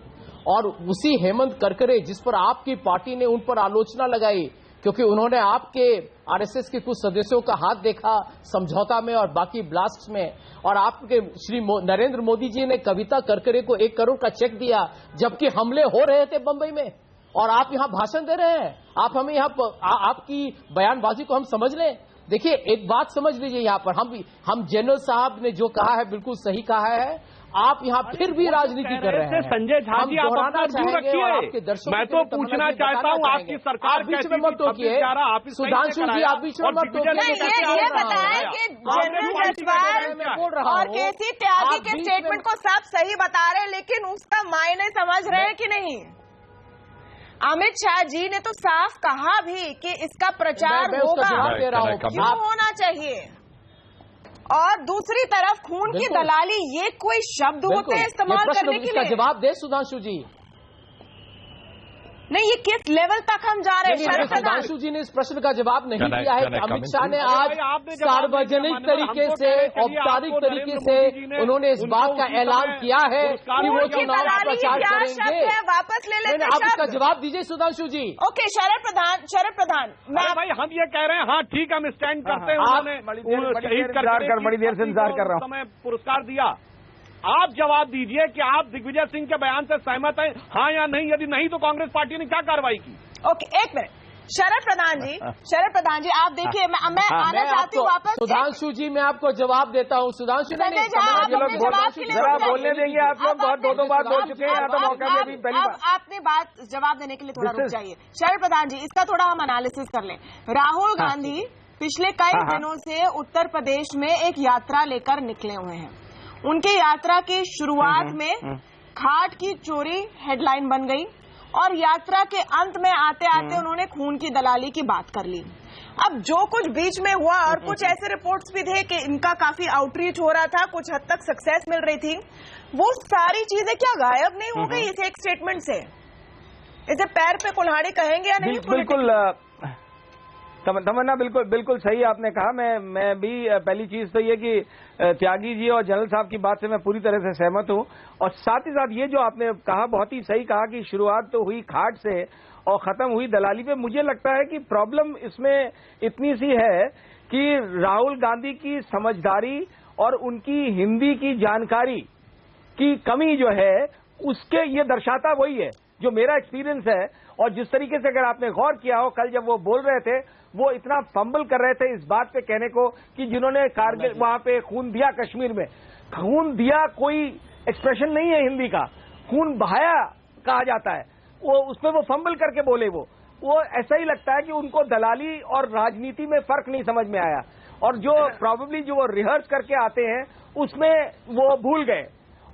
और उसी हेमंत करकरे, जिस पर आपकी पार्टी ने उन पर आलोचना लगाई क्योंकि उन्होंने आपके आरएसएस के कुछ सदस्यों का हाथ देखा समझौता में और बाकी ब्लास्ट में, और आपके श्री नरेंद्र मोदी जी ने कविता करकरे को 1 करोड़ का चेक दिया जबकि हमले हो रहे थे बंबई में, और आप यहां भाषण दे रहे हैं। आप हमें यहां आपकी बयानबाजी को हम समझ लें। देखिए, एक बात समझ लीजिए, यहां पर हम जनरल साहब ने जो कहा है बिल्कुल सही कहा है। आप यहाँ फिर भी राजनीति कर रहे हैं। संजय झा जी, आप अपना व्यू रखिए। मैं तो पूछना चाहता हूँ, आपकी सरकार बीच में मत टोकिए। सुधांशु जी, आप बीच में मत टोकिए। ये बताएं कि जनरल जसवाल और केसी त्यागी के स्टेटमेंट को सब सही बता रहे हैं, लेकिन उसका मायने समझ रहे हैं कि नहीं? अमित शाह जी ने तो साफ कहा भी कि इसका प्रचार होगा, क्यों होना चाहिए। और दूसरी तरफ खून की दलाली, ये कोई शब्द होते हैं इस्तेमाल करने के लिए? जवाब दे सुधांशु जी। नहीं, ये किस लेवल तक हम जा रहे हैं? सुधांशु जी ने इस प्रश्न का जवाब नहीं दिया है। अमित शाह ने आज सार्वजनिक तरीके से, औपचारिक तरीके से उन्होंने इस बात का ऐलान किया है कि वो चुनाव प्रचार करेंगे। वापस ले लेते हैं। आप इसका जवाब दीजिए सुधांशु जी। ओके, शरद प्रधान, भाई हम ये कह रहे हैं, हाँ ठीक, हम स्टैंड करते हैं। उन्होंने बड़ी देर से इंतजार कर रहा हूँ, समय पुरस्कार दिया। आप जवाब दीजिए कि आप दिग्विजय सिंह के बयान से सहमत हैं, हाँ या नहीं? यदि नहीं तो कांग्रेस पार्टी ने क्या कार्रवाई की? ओके, एक मिनट। शरद प्रधान जी, आप देखिए, मैं आना चाहती हूँ वापस। सुधांशु जी, मैं आपको जवाब देता हूँ। सुधांशु जरा बोलने देंगे आप लोग, बहुत दो बार बोल चुके हैं, यहाँ तो मौका भी पहली बार। आपने बात जवाब देने के लिए थोड़ा रुक जाइए। शरद प्रधान जी, इसका थोड़ा हम एनालिसिस कर लें। राहुल गांधी पिछले कई दिनों से उत्तर प्रदेश में एक यात्रा लेकर निकले हुए हैं। उनकी यात्रा की शुरुआत में खाट की चोरी हेडलाइन बन गई और यात्रा के अंत में आते आते उन्होंने खून की दलाली की बात कर ली। अब जो कुछ बीच में हुआ, और कुछ ऐसे रिपोर्ट्स भी थे कि इनका काफी आउटरीच हो रहा था, कुछ हद तक सक्सेस मिल रही थी, वो सारी चीजें क्या गायब नहीं हो गई इस एक स्टेटमेंट से? इसे पैर पे कुल्हाड़ी कहेंगे या नहीं? बिल्कुल तमन्ना, बिल्कुल सही आपने कहा। मैं भी पहली चीज तो ये कि त्यागी जी और जनरल साहब की बात से मैं पूरी तरह से सहमत हूं, और साथ ही साथ ये जो आपने कहा, बहुत ही सही कहा कि शुरुआत तो हुई खाट से और खत्म हुई दलाली पे। मुझे लगता है कि प्रॉब्लम इसमें इतनी सी है कि राहुल गांधी की समझदारी और उनकी हिंदी की जानकारी की कमी जो है, उसके ये दर्शाता वही है जो मेरा एक्सपीरियंस है। और जिस तरीके से अगर आपने गौर किया हो, कल जब वो बोल रहे थे, वो इतना फंबल कर रहे थे इस बात पे कहने को कि जिन्होंने कारगिल वहां पे खून दिया, कश्मीर में खून दिया कोई एक्सप्रेशन नहीं है हिंदी का, खून बहाया कहा जाता है। वो उसमें वो फंबल करके बोले, वो ऐसा ही लगता है कि उनको दलाली और राजनीति में फर्क नहीं समझ में आया, और जो प्रॉबेबली जो वो रिहर्स करके आते हैं उसमें वो भूल गए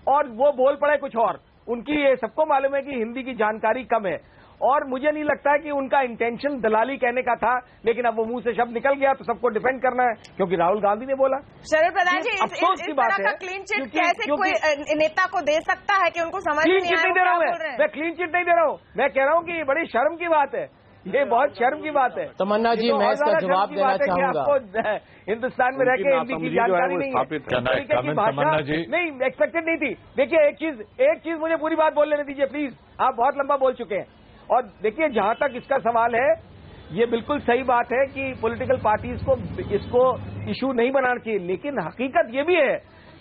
और वो बोल पड़े कुछ और। उनकी ये सबको मालूम है कि हिंदी की जानकारी कम है, और मुझे नहीं लगता है कि उनका इंटेंशन दलाली कहने का था, लेकिन अब वो मुंह से शब्द निकल गया तो सबको डिफेंड करना है क्योंकि राहुल गांधी ने बोला। शरद प्रधान जी, अफसोस की बात है, क्लीन चिट कैसे कोई नेता को दे सकता है कि उनको समझ नहीं आया? मैं क्लीन चिट नहीं दे रहा हूँ, मैं कह रहा हूँ कि ये बड़ी शर्म की बात है, ये बहुत शर्म की बात है। तमन्ना जी, मैं इसका जवाब देना चाहूंगा। आपको हिंदुस्तान में रहकर हिंदी की जानकारी नहीं है, नहीं एक्सपेक्टेड नहीं थी। देखिए एक चीज मुझे पूरी बात बोल लेने दीजिए प्लीज, आप बहुत लंबा बोल चुके हैं। और देखिए, जहां तक इसका सवाल है, ये बिल्कुल सही बात है कि पॉलिटिकल पार्टीज को इसको इशू नहीं बनाना चाहिए, लेकिन हकीकत ये भी है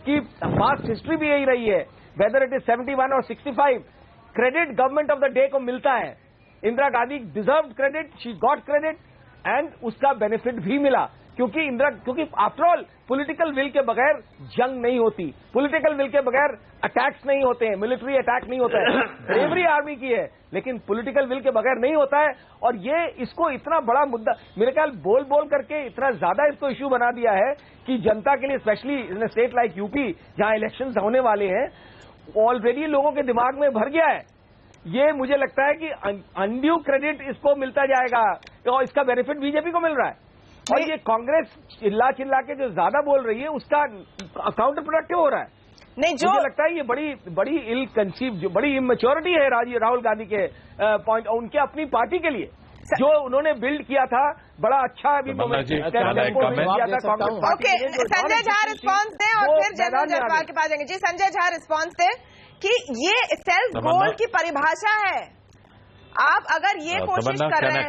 कि पास्ट हिस्ट्री भी यही रही है, वेदर इट इज 71 और 65, credit government of the day को मिलता है। Indira Gandhi deserve credit, she got credit, and उसका बेनिफिट भी मिला क्योंकि आफ्टर ऑल पॉलिटिकल विल के बगैर जंग नहीं होती, पॉलिटिकल विल के बगैर अटैक्स नहीं होते हैं, मिलिट्री अटैक नहीं होता है। ब्रेवरी आर्मी की है, लेकिन पॉलिटिकल विल के बगैर नहीं होता है। और ये इसको इतना बड़ा मुद्दा, मेरे ख्याल बोल करके इतना ज्यादा इसको इश्यू बना दिया है कि जनता के लिए, specially in state like UP जहां इलेक्शंस होने वाले हैं, ऑलरेडी लोगों के दिमाग में भर गया है। ये मुझे लगता है कि अनड्यू क्रेडिट इसको मिलता जाएगा और इसका बेनिफिट बीजेपी को मिल रहा है। और ये कांग्रेस चिल्ला के जो ज्यादा बोल रही है, उसका काउंटर प्रोडक्टिव हो रहा है। नहीं, जो मुझे लगता है ये बड़ी इल कंसीव, जो बड़ी इमेच्योरिटी है राहुल गांधी के पॉइंट, उनके अपनी पार्टी के लिए जो उन्होंने बिल्ड किया था, बड़ा अच्छा अभी किया था कांग्रेस पार्टी। संजय झा रिस्पॉन्स दें और फिर जनरल जसवाल के पास जाएंगे। जी, संजय झा रिस्पॉन्स दें कि ये सेल्फ गोल की परिभाषा है। आप अगर ये कोशिश कर रहे हैं,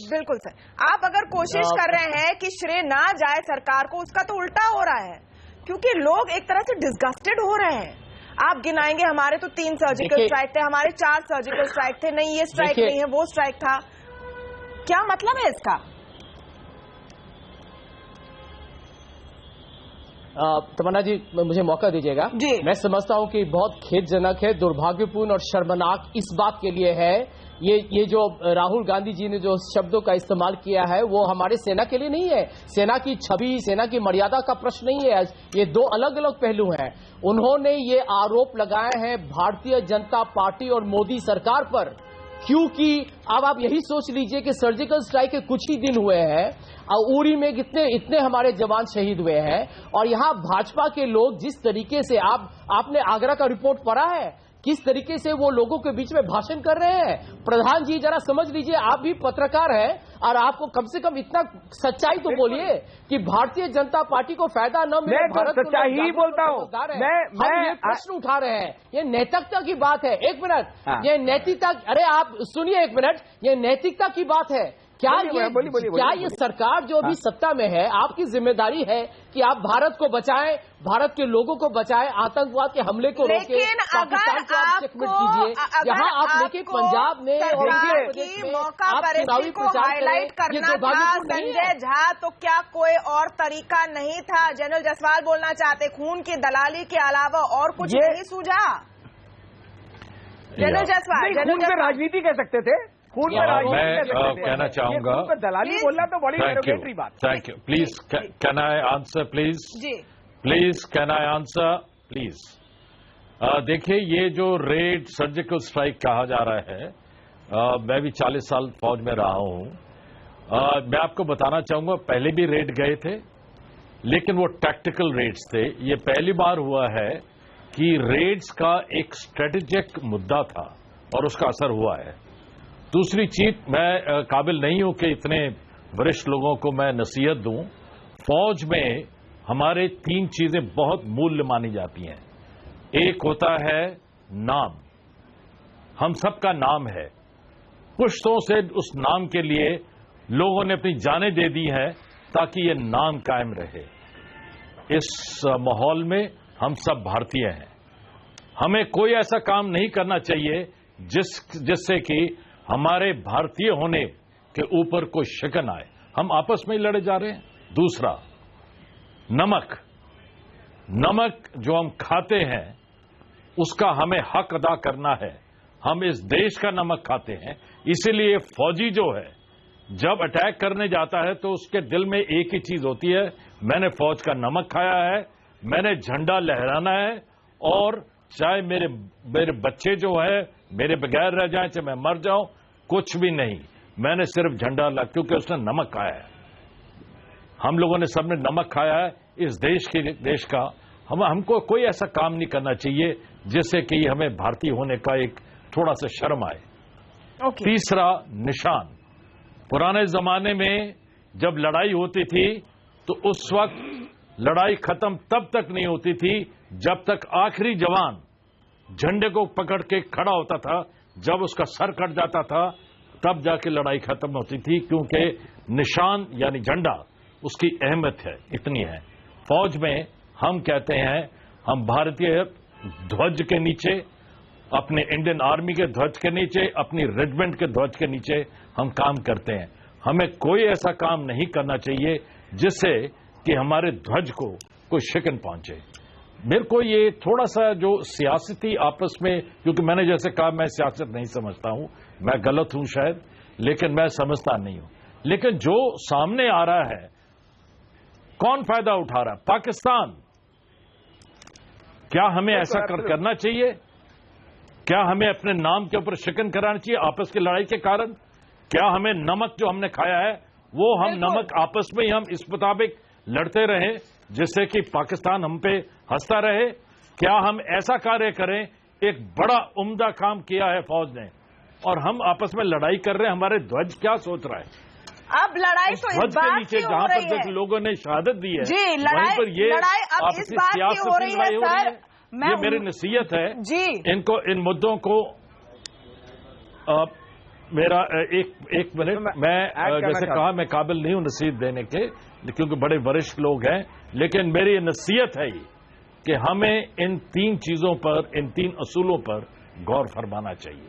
बिल्कुल सर, आप अगर कोशिश कर रहे हैं कि श्रेय ना जाए सरकार को, उसका तो उल्टा हो रहा है, क्योंकि लोग एक तरह से डिस्गस्टेड हो रहे हैं। आप गिनाएंगे, हमारे तो 3 सर्जिकल स्ट्राइक थे, हमारे 4 सर्जिकल स्ट्राइक थे, नहीं ये स्ट्राइक नहीं है, वो स्ट्राइक था। क्या मतलब है इसका? तमन्ना जी मुझे मौका दीजिएगा जी। मैं समझता हूं कि बहुत खेदजनक है, दुर्भाग्यपूर्ण और शर्मनाक इस बात के लिए है ये जो राहुल गांधी जी ने जो शब्दों का इस्तेमाल किया है वो हमारे सेना के लिए नहीं है। सेना की छवि, सेना की मर्यादा का प्रश्न नहीं है, ये दो अलग अलग पहलू हैं। उन्होंने ये आरोप लगाए हैं भारतीय जनता पार्टी और मोदी सरकार पर, क्योंकि अब आप यही सोच लीजिए कि सर्जिकल स्ट्राइक के कुछ ही दिन हुए हैं और उरी में इतने हमारे जवान शहीद हुए हैं, और यहां भाजपा के लोग जिस तरीके से आपने आगरा का रिपोर्ट पढ़ा है, किस तरीके से वो लोगों के बीच में भाषण कर रहे हैं। प्रधान जी जरा समझ लीजिए, आप भी पत्रकार हैं और आपको कम से कम इतना सच्चाई तो बोलिए कि भारतीय जनता पार्टी को फायदा न मिले। मैं सच्चाई ही बोलता हूँ। मैं ये प्रश्न उठा रहे हैं, ये नैतिकता की बात है। एक मिनट, ये नैतिकता, अरे आप सुनिए एक मिनट, ये नैतिकता की बात है। क्या ये सरकार जो अभी सत्ता में है, आपकी जिम्मेदारी है कि आप भारत को बचाएं, भारत के लोगों को बचाएं, आतंकवाद के हमले को रोकें, पाकिस्तान को आप चेकमेट कीजिए। यहाँ आप लेके पंजाब में और मौका पर इसी को हाईलाइट करना था संजय झा, तो क्या कोई और तरीका नहीं था? जनरल जसवाल बोलना चाहते, खून की दलाली के अलावा और कुछ नहीं सूझा? जनरल जसवाल राजनीति कह सकते थे, मैं कहना चाहूंगा, दलाली बोलना तो बड़ी डेरोगेटरी बात। Thank you. Please can I answer please? Please can I answer please? देखिए, ये जो रेड सर्जिकल स्ट्राइक कहा जा रहा है, मैं भी 40 साल फौज में रहा हूं। मैं आपको बताना चाहूंगा, पहले भी रेड गए थे, लेकिन वो टैक्टिकल रेड्स थे। ये पहली बार हुआ है कि रेड्स का एक स्ट्रेटेजिक मुद्दा था और उसका असर हुआ है। दूसरी चीज, मैं काबिल नहीं हूं कि इतने वरिष्ठ लोगों को मैं नसीहत दूं। फौज में हमारे 3 चीजें बहुत मूल्य मानी जाती हैं। एक होता है नाम, हम सबका नाम है, पुश्तों से उस नाम के लिए लोगों ने अपनी जानें दे दी हैं ताकि ये नाम कायम रहे। इस माहौल में हम सब भारतीय हैं, हमें कोई ऐसा काम नहीं करना चाहिए जिससे कि हमारे भारतीय होने के ऊपर कोई शिकन आए। हम आपस में ही लड़े जा रहे हैं। दूसरा, नमक जो हम खाते हैं उसका हमें हक अदा करना है। हम इस देश का नमक खाते हैं, इसीलिए फौजी जो है जब अटैक करने जाता है तो उसके दिल में एक ही चीज होती है, मैंने फौज का नमक खाया है, मैंने झंडा लहराना है, और चाहे मेरे बच्चे जो है मेरे बगैर रह जाएं, चाहे मैं मर जाऊं, कुछ भी नहीं, मैंने सिर्फ झंडा ला, क्योंकि उसने नमक खाया है। हम लोगों ने सबने नमक खाया है इस देश का। हमको कोई ऐसा काम नहीं करना चाहिए जिससे कि हमें भारतीय होने का एक थोड़ा सा शर्म आए। तीसरा, निशान। पुराने जमाने में जब लड़ाई होती थी तो उस वक्त लड़ाई खत्म तब तक नहीं होती थी जब तक आखिरी जवान झंडे को पकड़ के खड़ा होता था। जब उसका सर कट जाता था तब जाके लड़ाई खत्म होती थी, क्योंकि निशान यानी झंडा, उसकी अहमियत है, इतनी है। फौज में हम कहते हैं, हम भारतीय ध्वज के नीचे, अपने इंडियन आर्मी के ध्वज के नीचे, अपनी रेजिमेंट के ध्वज के नीचे हम काम करते हैं। हमें कोई ऐसा काम नहीं करना चाहिए जिससे कि हमारे ध्वज को कोई शिकन पहुंचे। मेरे को ये थोड़ा सा जो सियासती आपस में, क्योंकि मैंने जैसे कहा मैं सियासत नहीं समझता हूं, मैं गलत हूं शायद, लेकिन मैं समझता नहीं हूं। लेकिन जो सामने आ रहा है, कौन फायदा उठा रहा है? पाकिस्तान। क्या हमें ऐसा करना चाहिए? क्या हमें अपने नाम के ऊपर शिकन कराना चाहिए आपस की लड़ाई के कारण? क्या हमें नमक जो हमने खाया है वो हम नमक आपस में ही हम इस मुताबिक लड़ते रहें जिससे कि पाकिस्तान हम पे हंसता रहे? क्या हम ऐसा कार्य करें? एक बड़ा उम्दा काम किया है फौज ने और हम आपस में लड़ाई कर रहे हैं। हमारे ध्वज क्या सोच रहा है? अब लड़ाई तो इस बात की हो रही है, लोगों ने शहादत दी है जी, वहीं पर ये लड़ाई अब इस बात की हो रही है सर। ये मेरी नसीहत है जी, इनको, इन मुद्दों को मेरा एक मिनट, मैं जैसे कहा मैं काबिल नहीं हूं नसीहत देने के, क्योंकि बड़े वरिष्ठ लोग हैं, लेकिन मेरी नसीहत है ये कि हमें इन 3 चीजों पर, इन 3 असूलों पर गौर फरमाना चाहिए।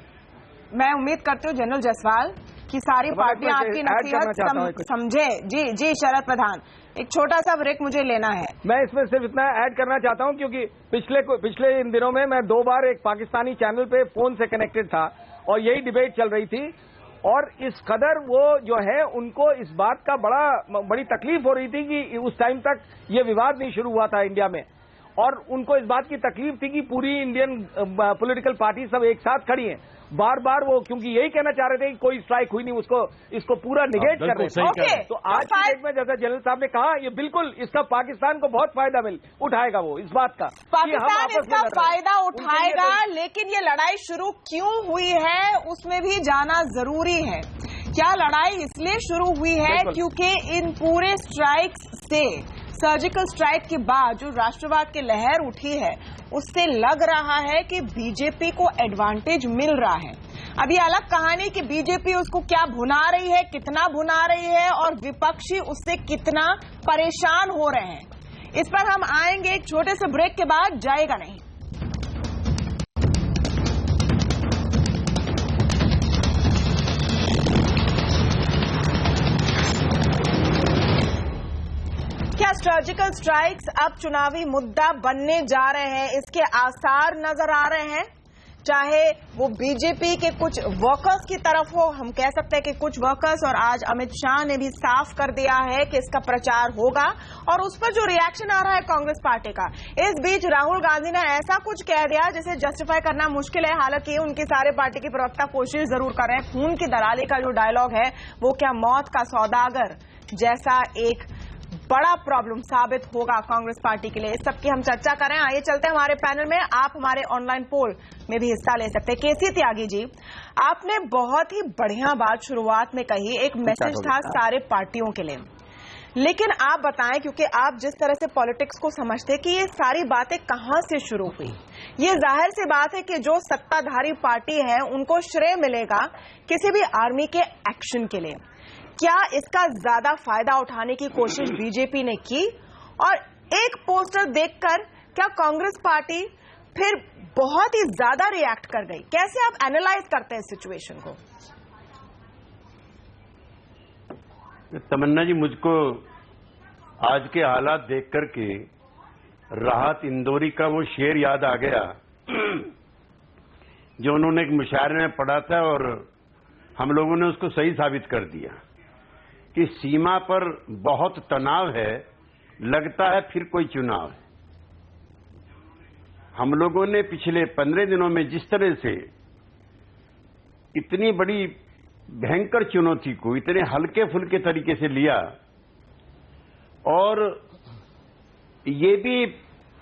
मैं उम्मीद करती हूँ जनरल जायसवाल कि सारी पार्टियां आपकी नसीहत समझे। जी जी शरद प्रधान, एक छोटा सा ब्रेक मुझे लेना है। मैं इसमें सिर्फ इतना ऐड करना चाहता हूं क्योंकि पिछले इन दिनों में मैं 2 बार एक पाकिस्तानी चैनल पे फोन से कनेक्टेड था और यही डिबेट चल रही थी और इस कदर वो जो है उनको इस बात का बड़ी तकलीफ हो रही थी कि उस टाइम तक ये विवाद नहीं शुरू हुआ था इंडिया में और उनको इस बात की तकलीफ थी कि पूरी इंडियन पॉलिटिकल पार्टी सब एक साथ खड़ी हैं। बार बार वो क्योंकि यही कहना चाह रहे थे कि कोई स्ट्राइक हुई नहीं, इसको पूरा निगेट कर रहे थे। तो आज की डेट में जैसा जनरल साहब ने कहा, ये बिल्कुल इसका पाकिस्तान को बहुत फायदा उठाएगा वो इस बात का। पाकिस्तान इसका फायदा उठाएगा, लेकिन ये लड़ाई शुरू क्यों हुई है उसमें भी जाना जरूरी है। क्या लड़ाई इसलिए शुरू हुई है क्योंकि इन पूरे स्ट्राइक्स से, सर्जिकल स्ट्राइक के बाद जो राष्ट्रवाद की लहर उठी है उससे लग रहा है कि बीजेपी को एडवांटेज मिल रहा है। अब ये अलग कहानी कि बीजेपी उसको क्या भुना रही है, कितना भुना रही है और विपक्षी उससे कितना परेशान हो रहे हैं। इस पर हम आएंगे एक छोटे से ब्रेक के बाद, जाएगा नहीं। क्या सर्जिकल स्ट्राइक्स अब चुनावी मुद्दा बनने जा रहे हैं? इसके आसार नजर आ रहे हैं, चाहे वो बीजेपी के कुछ वर्कर्स की तरफ हो। हम कह सकते हैं कि कुछ वर्कर्स, और आज अमित शाह ने भी साफ कर दिया है कि इसका प्रचार होगा और उस पर जो रिएक्शन आ रहा है कांग्रेस पार्टी का। इस बीच राहुल गांधी ने ऐसा कुछ कह दिया जिसे जस्टिफाई करना मुश्किल है। हालांकि उनकी सारे पार्टी के प्रवक्ता कोशिश जरूर कर रहे हैं। खून की दलाली का जो डायलॉग है वो क्या मौत का सौदागर जैसा एक बड़ा प्रॉब्लम साबित होगा कांग्रेस पार्टी के लिए। इस सब की हम चर्चा करें। आइए चलते हैं हमारे पैनल में। आप हमारे ऑनलाइन पोल में भी हिस्सा ले सकते हैं। केसी त्यागी जी, आपने बहुत ही बढ़िया बात शुरुआत में कही, एक मैसेज था सारे पार्टियों के लिए। लेकिन आप बताएं, क्योंकि आप जिस तरह से पॉलिटिक्स को समझते कि ये सारी बातें कहां से शुरू हुई। ये जाहिर सी बात है कि जो सत्ताधारी पार्टी है उनको श्रेय मिलेगा किसी भी आर्मी के एक्शन के लिए। क्या इसका ज्यादा फायदा उठाने की कोशिश बीजेपी ने की? और एक पोस्टर देखकर क्या कांग्रेस पार्टी फिर बहुत ही ज्यादा रिएक्ट कर गई? कैसे आप एनालाइज करते हैं सिचुएशन को? तमन्ना जी, मुझको आज के हालात देख करके राहत इंदौरी का वो शेर याद आ गया जो उन्होंने एक मुशायरे में पढ़ा था और हम लोगों ने उसको सही साबित कर दिया कि सीमा पर बहुत तनाव है, लगता है फिर कोई चुनाव है। हम लोगों ने पिछले 15 दिनों में जिस तरह से इतनी बड़ी भयंकर चुनौती को इतने हल्के फुल्के तरीके से लिया, और ये भी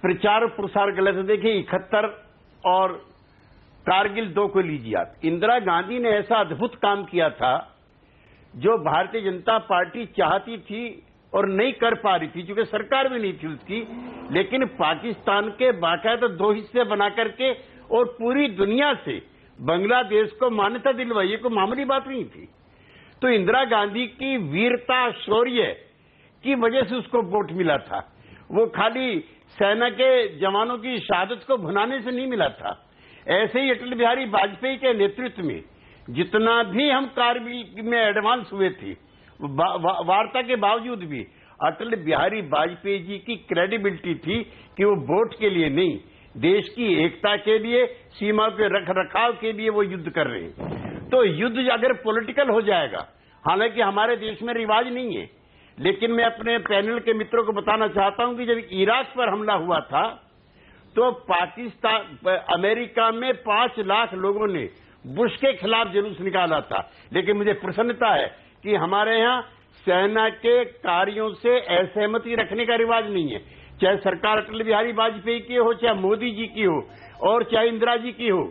प्रचार प्रसार गलत। देखिए 71 और कारगिल 2 को लीजिए आप। इंदिरा गांधी ने ऐसा अद्भुत काम किया था जो भारतीय जनता पार्टी चाहती थी और नहीं कर पा रही थी, क्योंकि सरकार भी नहीं थी उसकी। लेकिन पाकिस्तान के बाकायदा 2 हिस्से बना करके और पूरी दुनिया से बांग्लादेश को मान्यता दिलवाई, ये कोई मामूली बात नहीं थी। तो इंदिरा गांधी की वीरता, शौर्य की वजह से उसको वोट मिला था। वो खाली सेना के जवानों की शहादत को भुनाने से नहीं मिला था। ऐसे ही अटल बिहारी वाजपेयी के नेतृत्व में जितना भी हम कारगिल में एडवांस हुए थे, वार्ता के बावजूद भी अटल बिहारी वाजपेयी जी की क्रेडिबिलिटी थी कि वो वोट के लिए नहीं, देश की एकता के लिए, सीमा के रख रखाव के लिए वो युद्ध कर रहे हैं। तो युद्ध अगर पॉलिटिकल हो जाएगा, हालांकि हमारे देश में रिवाज नहीं है, लेकिन मैं अपने पैनल के मित्रों को बताना चाहता हूं कि जब इराक पर हमला हुआ था तो पाकिस्तान, अमेरिका में 5 लाख लोगों ने बुश के खिलाफ जुलूस निकाला था। लेकिन मुझे प्रसन्नता है कि हमारे यहाँ सेना के कार्यों से असहमति रखने का रिवाज नहीं है, चाहे सरकार अटल बिहारी वाजपेयी की हो, चाहे मोदी जी की हो और चाहे इंदिरा जी की हो।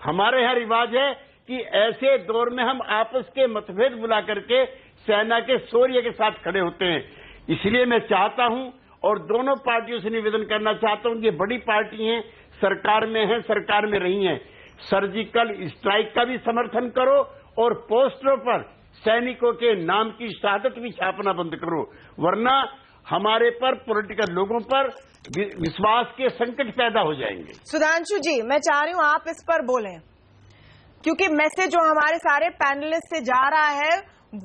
हमारे यहाँ रिवाज है कि ऐसे दौर में हम आपस के मतभेद बुला करके सेना के शौर्य के साथ खड़े होते हैं। इसलिए मैं चाहता हूं और दोनों पार्टियों से निवेदन करना चाहता हूं कि बड़ी पार्टी हैं, सरकार में हैं, सरकार में रही हैं, सर्जिकल स्ट्राइक का भी समर्थन करो और पोस्टरों पर सैनिकों के नाम की शहादत भी छापना बंद करो, वरना हमारे पर, पॉलिटिकल लोगों पर विश्वास के संकट पैदा हो जाएंगे। सुधांशु जी, मैं चाह रही हूं आप इस पर बोलें। क्योंकि मैसेज जो हमारे सारे पैनलिस्ट से जा रहा है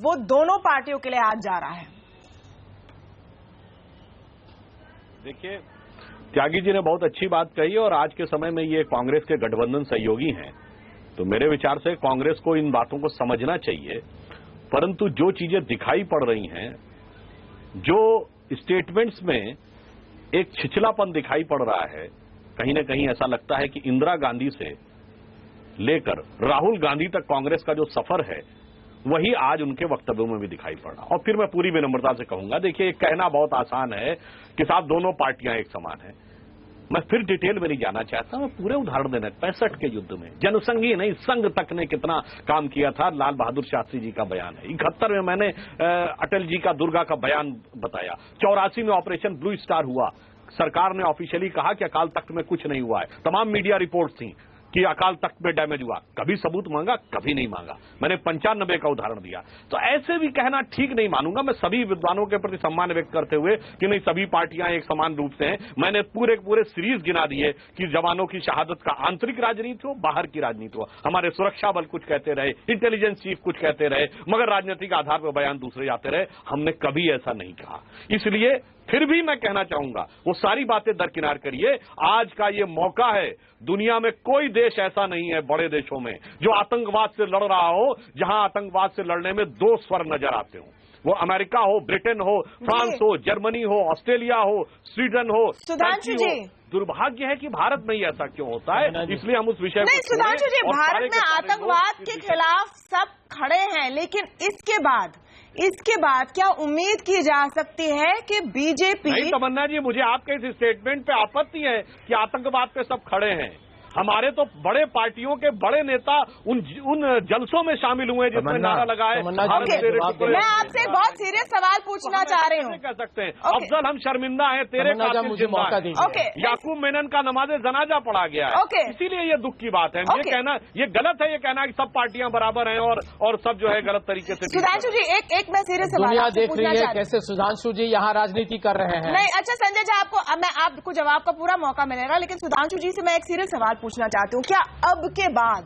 वो दोनों पार्टियों के लिए आज जा रहा है। देखिए, त्यागी जी ने बहुत अच्छी बात कही और आज के समय में ये कांग्रेस के गठबंधन सहयोगी हैं, तो मेरे विचार से कांग्रेस को इन बातों को समझना चाहिए। परंतु जो चीजें दिखाई पड़ रही हैं, जो स्टेटमेंट्स में एक छिछलापन दिखाई पड़ रहा है, कहीं ना कहीं ऐसा लगता है कि इंदिरा गांधी से लेकर राहुल गांधी तक कांग्रेस का जो सफर है वही आज उनके वक्तव्यों में भी दिखाई पड़ रहा। और फिर मैं पूरी विनम्रता से कहूंगा, देखिए कहना बहुत आसान है कि साहब दोनों पार्टियां एक समान हैं। मैं फिर डिटेल में नहीं जाना चाहता, मैं पूरे उदाहरण देना। 65 के युद्ध में जनसंघ ही नहीं, संघ तक ने कितना काम किया था, लाल बहादुर शास्त्री जी का बयान है। 71 में मैंने अटल जी का दुर्गा का बयान बताया। 84 में ऑपरेशन ब्लू स्टार हुआ, सरकार ने ऑफिशियली कहा कि अकाल तख्त में कुछ नहीं हुआ है। तमाम मीडिया रिपोर्ट थी कि अकाल तख्त में डैमेज हुआ, कभी सबूत मांगा, कभी नहीं मांगा। मैंने 95 का उदाहरण दिया। तो ऐसे भी कहना ठीक नहीं मानूंगा मैं, सभी विद्वानों के प्रति सम्मान व्यक्त करते हुए कि नहीं सभी पार्टियां एक समान रूप से हैं। मैंने पूरे सीरीज गिना दिए कि जवानों की शहादत का आंतरिक राजनीति हो, बाहर की राजनीति हो, हमारे सुरक्षा बल कुछ कहते रहे, इंटेलिजेंस चीफ कुछ कहते रहे, मगर राजनीतिक आधार पर बयान दूसरे आते रहे। हमने कभी ऐसा नहीं कहा। इसलिए फिर भी मैं कहना चाहूंगा वो सारी बातें दरकिनार करिए। आज का ये मौका है, दुनिया में कोई देश ऐसा नहीं है बड़े देशों में जो आतंकवाद से लड़ रहा हो, जहां आतंकवाद से लड़ने में दो स्वर नजर आते हो। वो अमेरिका हो, ब्रिटेन हो, फ्रांस हो, जर्मनी हो, ऑस्ट्रेलिया हो, स्वीडन हो, सुधांशु जी, दुर्भाग्य है कि भारत में ही ऐसा क्यों होता है, इसलिए हम उस विषय नहीं सुधांशु जी, भारत में आतंकवाद के खिलाफ सब खड़े हैं, लेकिन इसके बाद क्या उम्मीद की जा सकती है कि बीजेपी? नहीं तमन्ना जी, मुझे आपके इस स्टेटमेंट पे आपत्ति है कि आतंकवाद पे सब खड़े हैं। हमारे तो बड़े पार्टियों के बड़े नेता उन जलसों में शामिल हुए जिसमें नारा लगाए। मैं आपसे एक बहुत सीरियस सवाल पूछना चाह रही हूँ। कह सकते हैं अफजल हम शर्मिंदा हैं, तेरे कातिल जिंदा हैं। याकूब मेनन का नमाज़े जनाजा पढ़ा गया है, इसीलिए ये दुख की बात है। ये कहना ये गलत है, ये कहना कि सब पार्टियां बराबर हैं और सब जो है गलत तरीके से। सुधांशु जी, एक मैं सीरियस सवाल देख रही है कैसे सुधांशु जी यहाँ राजनीति कर रहे हैं। नहीं, अच्छा संजय जी, आपको जवाब का पूरा मौका मिलेगा, लेकिन सुधांशु जी से मैं एक सीरियस सवाल पूछना चाहती हूँ। क्या अब के बाद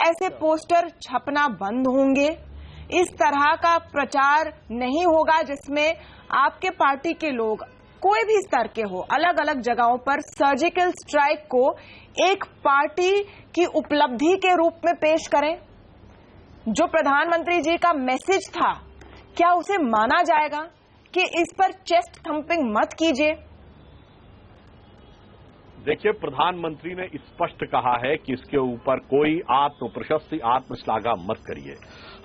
ऐसे पोस्टर छपना बंद होंगे? इस तरह का प्रचार नहीं होगा जिसमें आपके पार्टी के लोग कोई भी स्तर के हो, अलग अलग जगहों पर सर्जिकल स्ट्राइक को एक पार्टी की उपलब्धि के रूप में पेश करें? जो प्रधानमंत्री जी का मैसेज था, क्या उसे माना जाएगा कि इस पर चेस्ट थंपिंग मत कीजिए? देखिए, प्रधानमंत्री ने स्पष्ट कहा है कि इसके ऊपर कोई आत्म प्रशस्ति, आत्मश्लाघा मत करिए।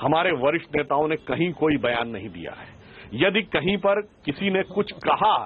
हमारे वरिष्ठ नेताओं ने कहीं कोई बयान नहीं दिया है। यदि कहीं पर किसी ने कुछ कहा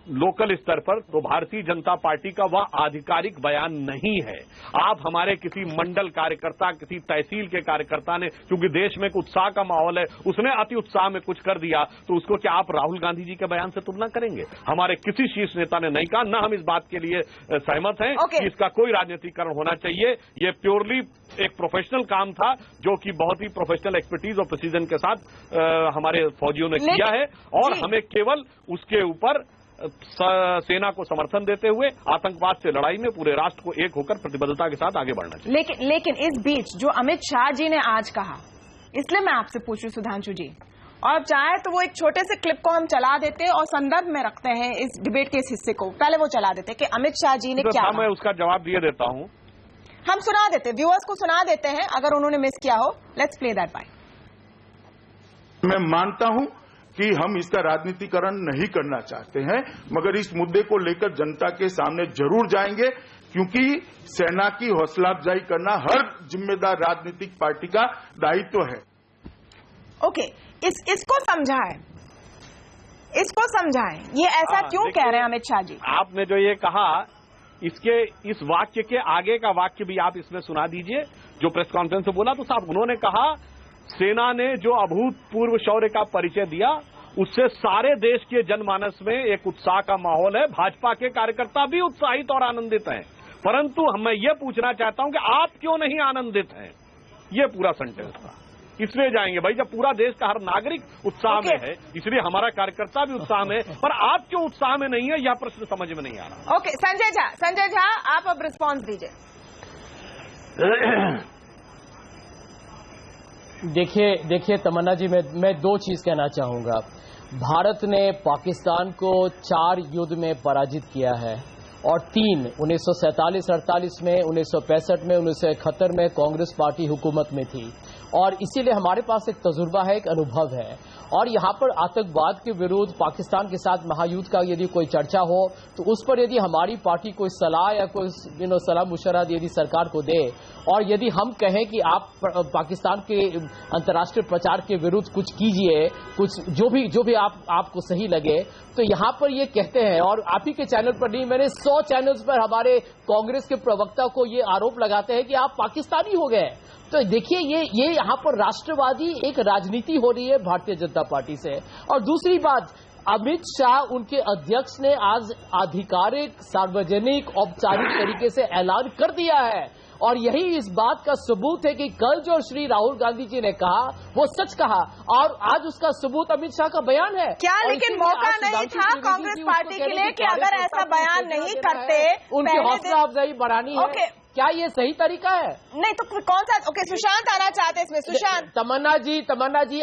लोकल स्तर पर, तो भारतीय जनता पार्टी का वह आधिकारिक बयान नहीं है। आप हमारे किसी मंडल कार्यकर्ता, किसी तहसील के कार्यकर्ता ने, क्योंकि देश में एक उत्साह का माहौल है, उसने अति उत्साह में कुछ कर दिया, तो उसको क्या आप राहुल गांधी जी के बयान से तुलना करेंगे? हमारे किसी शीर्ष नेता ने नहीं कहा, न हम इस बात के लिए सहमत हैं कि इसका कोई राजनीतिकरण होना चाहिए। ये प्योरली एक प्रोफेशनल काम था, जो कि बहुत ही प्रोफेशनल एक्सपर्टीज और प्रिसीजन के साथ हमारे फौजियों ने किया है, और हमें केवल उसके ऊपर सेना को समर्थन देते हुए आतंकवाद से लड़ाई में पूरे राष्ट्र को एक होकर प्रतिबद्धता के साथ आगे बढ़ना चाहिए। लेकिन इस बीच जो अमित शाह जी ने आज कहा, इसलिए मैं आपसे पूछ रही सुधांशु जी, और चाहे तो वो एक छोटे से क्लिप को हम चला देते और संदर्भ में रखते हैं इस डिबेट के इस हिस्से को, पहले वो चला देते कि अमित शाह जी ने क्या कहा। मैं उसका जवाब दिए देता हूं, हम सुना देते, व्यूअर्स को सुना देते हैं अगर उन्होंने मिस किया हो। Let's play that bye. मैं मानता हूं कि हम इसका राजनीतिकरण नहीं करना चाहते हैं, मगर इस मुद्दे को लेकर जनता के सामने जरूर जाएंगे, क्योंकि सेना की हौसला अफजाई करना हर जिम्मेदार राजनीतिक पार्टी का दायित्व है। ओके, इसको समझाएं, ये ऐसा क्यों कह रहे हैं अमित शाह जी? आपने जो ये कहा, इस वाक्य के आगे का वाक्य भी आप इसमें सुना दीजिए, जो प्रेस कॉन्फ्रेंस में बोला। तो साहब उन्होंने कहा, सेना ने जो अभूतपूर्व शौर्य का परिचय दिया, उससे सारे देश के जनमानस में एक उत्साह का माहौल है। भाजपा के कार्यकर्ता भी उत्साहित और आनंदित हैं, परंतु मैं ये पूछना चाहता हूं कि आप क्यों नहीं आनंदित हैं? ये पूरा सेंटेंस था। इसलिए जाएंगे भाई, जब पूरा देश का हर नागरिक उत्साह में है, इसलिए हमारा कार्यकर्ता भी उत्साह में, पर आप क्यों उत्साह में नहीं है, यह प्रश्न समझ में नहीं आ रहा। ओके, संजय झा आप अब रिस्पॉन्स दीजिए। देखिए तमन्ना जी, मैं दो चीज कहना चाहूंगा। भारत ने पाकिस्तान को 4 युद्ध में पराजित किया है और 3 1947-48 में, 1965 में, 1971 में कांग्रेस पार्टी हुकूमत में थी और इसीलिए हमारे पास एक तजुर्बा है, एक अनुभव है। और यहाँ पर आतंकवाद के विरुद्ध पाकिस्तान के साथ महायुद्ध का यदि कोई चर्चा हो तो उस पर यदि हमारी पार्टी कोई सलाह या कोई सलाह मुशवरा यदि सरकार को दे और यदि हम कहें कि आप पाकिस्तान के अंतर्राष्ट्रीय प्रचार के विरुद्ध कुछ कीजिए, कुछ जो भी आपको सही लगे, तो यहाँ पर ये कहते हैं। और आप ही के चैनल पर नहीं, मैंने 100 चैनल्स पर हमारे कांग्रेस के प्रवक्ता को ये आरोप लगाते हैं कि आप पाकिस्तानी हो गए। तो देखिए ये यहाँ पर राष्ट्रवादी एक राजनीति हो रही है भारतीय जनता पार्टी से। और दूसरी बात, अमित शाह उनके अध्यक्ष ने आज आधिकारिक, सार्वजनिक, औपचारिक तरीके से ऐलान कर दिया है और यही इस बात का सबूत है कि कल जो श्री राहुल गांधी जी ने कहा वो सच कहा और आज उसका सबूत अमित शाह का बयान है। क्या लेकिन मौका नहीं था कांग्रेस पार्टी के लिए कि अगर ऐसा बयान नहीं करते, उनकी हौसला अफजाई बढ़ानी है? क्या ये सही तरीका है? नहीं तो कौन सा? ओके, सुशांत आना चाहते हैं इसमें। सुशांत। तमन्ना जी,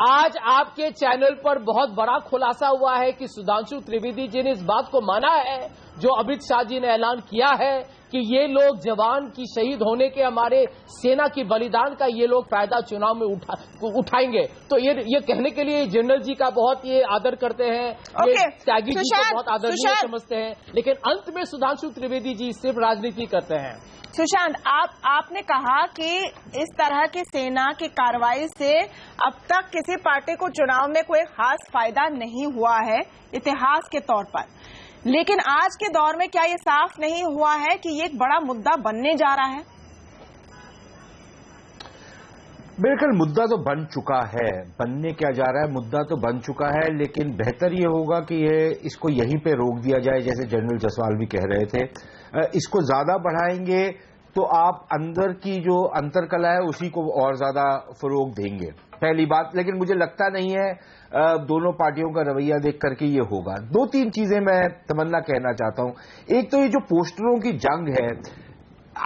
आज आपके चैनल पर बहुत बड़ा खुलासा हुआ है कि सुधांशु त्रिवेदी जी ने इस बात को माना है जो अमित शाह जी ने ऐलान किया है कि ये लोग जवान की शहीद होने के, हमारे सेना की बलिदान का ये लोग फायदा चुनाव में उठाएंगे। तो ये कहने के लिए जनरल जी का बहुत ये आदर करते हैं, ये त्यागी जी को बहुत आदरणीय समझते हैं, लेकिन अंत में सुधांशु त्रिवेदी जी सिर्फ राजनीति करते हैं। सुशांत, आपने कहा कि इस तरह की सेना की कार्रवाई से अब तक किसी पार्टी को चुनाव में कोई खास फायदा नहीं हुआ है इतिहास के तौर पर, लेकिन आज के दौर में क्या ये साफ नहीं हुआ है कि ये एक बड़ा मुद्दा बनने जा रहा है? बिल्कुल, मुद्दा तो बन चुका है। बनने क्या जा रहा है, मुद्दा तो बन चुका है, लेकिन बेहतर ये होगा कि इसको यहीं पे रोक दिया जाए, जैसे जनरल जसवाल भी कह रहे थे। इसको ज्यादा बढ़ाएंगे तो आप अंदर की जो अंतरकला है उसी को और ज्यादा फरोग देंगे, पहली बात। लेकिन मुझे लगता नहीं है दोनों पार्टियों का रवैया देख करके ये होगा। 2-3 चीजें मैं तमन्ना कहना चाहता हूं। एक तो ये जो पोस्टरों की जंग है,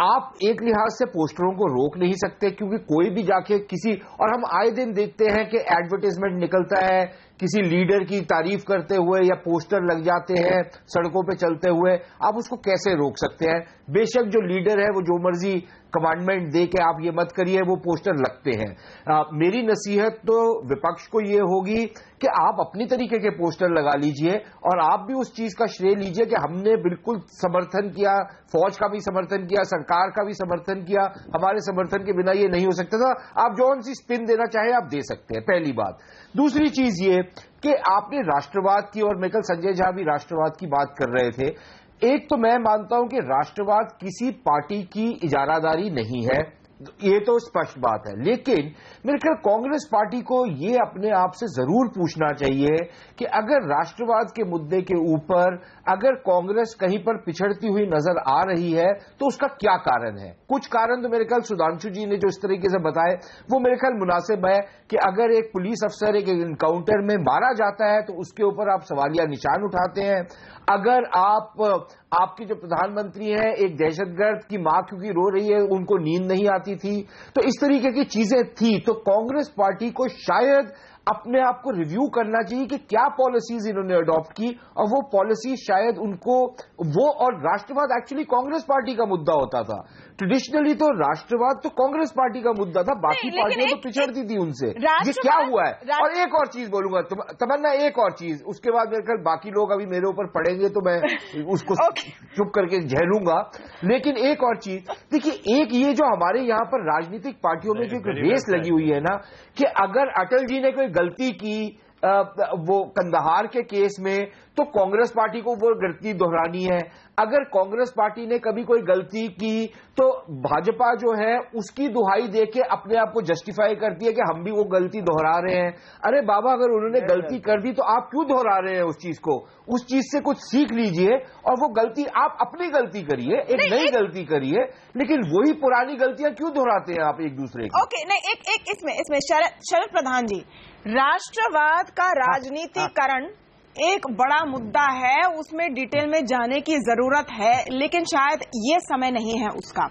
आप एक लिहाज से पोस्टरों को रोक नहीं सकते क्योंकि कोई भी जाके किसी, और हम आए दिन देखते हैं कि एडवर्टाइजमेंट निकलता है किसी लीडर की तारीफ करते हुए या पोस्टर लग जाते हैं सड़कों पे चलते हुए, आप उसको कैसे रोक सकते हैं? बेशक जो लीडर है वो जो मर्जी कमांडमेंट दे के आप ये मत करिए, वो पोस्टर लगते हैं। मेरी नसीहत तो विपक्ष को ये होगी कि आप अपनी तरीके के पोस्टर लगा लीजिए और आप भी उस चीज का श्रेय लीजिए कि हमने बिल्कुल समर्थन किया, फौज का भी समर्थन किया, सरकार का भी समर्थन किया, हमारे समर्थन के बिना ये नहीं हो सकता था। आप जौन सी स्पिन देना चाहे आप दे सकते हैं, पहली बात। दूसरी चीज ये कि आपने राष्ट्रवाद की, और मेरे कल संजय झा भी राष्ट्रवाद की बात कर रहे थे। एक तो मैं मानता हूं कि राष्ट्रवाद किसी पार्टी की इजारादारी नहीं है, ये तो स्पष्ट बात है, लेकिन मेरे ख्याल कांग्रेस पार्टी को ये अपने आप से जरूर पूछना चाहिए कि अगर राष्ट्रवाद के मुद्दे के ऊपर अगर कांग्रेस कहीं पर पिछड़ती हुई नजर आ रही है तो उसका क्या कारण है। कुछ कारण तो मेरे ख्याल सुधांशु जी ने जो इस तरीके से बताए वो मेरे ख्याल मुनासिब है कि अगर एक पुलिस अफसर एक इनकाउंटर में मारा जाता है तो उसके ऊपर आप सवालिया निशान उठाते हैं। अगर आपके जो प्रधानमंत्री हैं, एक दहशतगर्द की मां क्योंकि रो रही है उनको नींद नहीं आती थी, तो इस तरीके की चीजें थी, तो कांग्रेस पार्टी को शायद अपने आप को रिव्यू करना चाहिए कि क्या पॉलिसीज इन्होंने अडॉप्ट की, और वो पॉलिसी शायद उनको वो, और राष्ट्रवाद एक्चुअली कांग्रेस पार्टी का मुद्दा होता था। ट्रेडिशनली तो राष्ट्रवाद तो कांग्रेस पार्टी का मुद्दा था, बाकी पार्टियां तो पिछड़ती थी उनसे। ये क्या हुआ है? और एक और चीज बोलूंगा तमन्ना, एक और चीज, उसके बाद मेरे ख्याल बाकी लोग अभी मेरे ऊपर पड़ेंगे तो मैं उसको चुप करके झेलूंगा। लेकिन एक और चीज देखिए, एक ये जो हमारे यहाँ पर राजनीतिक पार्टियों में जो एक रेस लगी हुई है ना, कि अगर अटल जी ने कोई गलती की वो कंदहार के केस में, तो कांग्रेस पार्टी को वो गलती दोहरानी है। अगर कांग्रेस पार्टी ने कभी कोई गलती की तो भाजपा जो है उसकी दुहाई देके अपने आप को जस्टिफाई करती है कि हम भी वो गलती दोहरा रहे हैं। अरे बाबा, अगर उन्होंने गलती कर दी तो आप क्यों दोहरा रहे हैं उस चीज को? उस चीज से कुछ सीख लीजिए और वो गलती आप अपनी गलती करिए, एक नई गलती करिए, लेकिन वही पुरानी गलतियां क्यों दोहराते हैं आप एक दूसरे की? ओके, नहीं, एक इसमें शरद प्रधान जी, राष्ट्रवाद का राजनीतिकरण एक बड़ा मुद्दा है, उसमें डिटेल में जाने की जरूरत है, लेकिन शायद ये समय नहीं है उसका।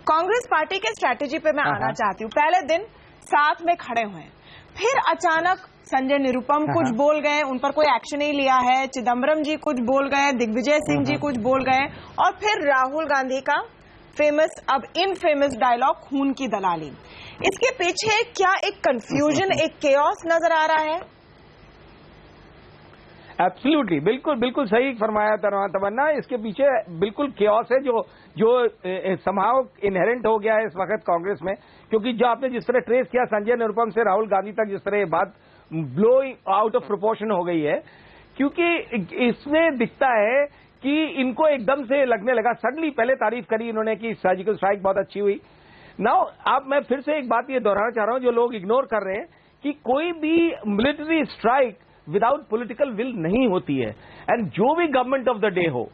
कांग्रेस पार्टी के स्ट्रैटेजी पे मैं आना चाहती हूँ। पहले दिन साथ में खड़े हुए, फिर अचानक संजय निरुपम कुछ बोल गए, उन पर कोई एक्शन नहीं लिया है, चिदम्बरम जी कुछ बोल गए, दिग्विजय सिंह जी कुछ बोल गए, और फिर राहुल गांधी का फेमस, अब इनफेमस डायलॉग, खून की दलाली। इसके पीछे क्या एक कंफ्यूजन, एक केओस नजर आ रहा है? एब्सोल्युटली, बिल्कुल बिल्कुल सही फरमाया तमन्ना। इसके पीछे बिल्कुल केओस है जो समहाउ इनहेरेंट हो गया है इस वक्त कांग्रेस में, क्योंकि जो आपने जिस तरह ट्रेस किया संजय निरुपम से राहुल गांधी तक, जिस तरह ये बात ब्लो आउट ऑफ प्रोपोर्शन हो गई है, क्योंकि इसमें दिखता है कि इनको एकदम से लगने लगा, सडनली पहले तारीफ करी इन्होंने कि सर्जिकल स्ट्राइक बहुत अच्छी हुई। नाउ अब मैं फिर से एक बात ये दोहराना चाह रहा हूं जो लोग इग्नोर कर रहे हैं कि कोई भी military strike without political will नहीं होती है, एंड जो भी गवर्नमेंट ऑफ द डे हो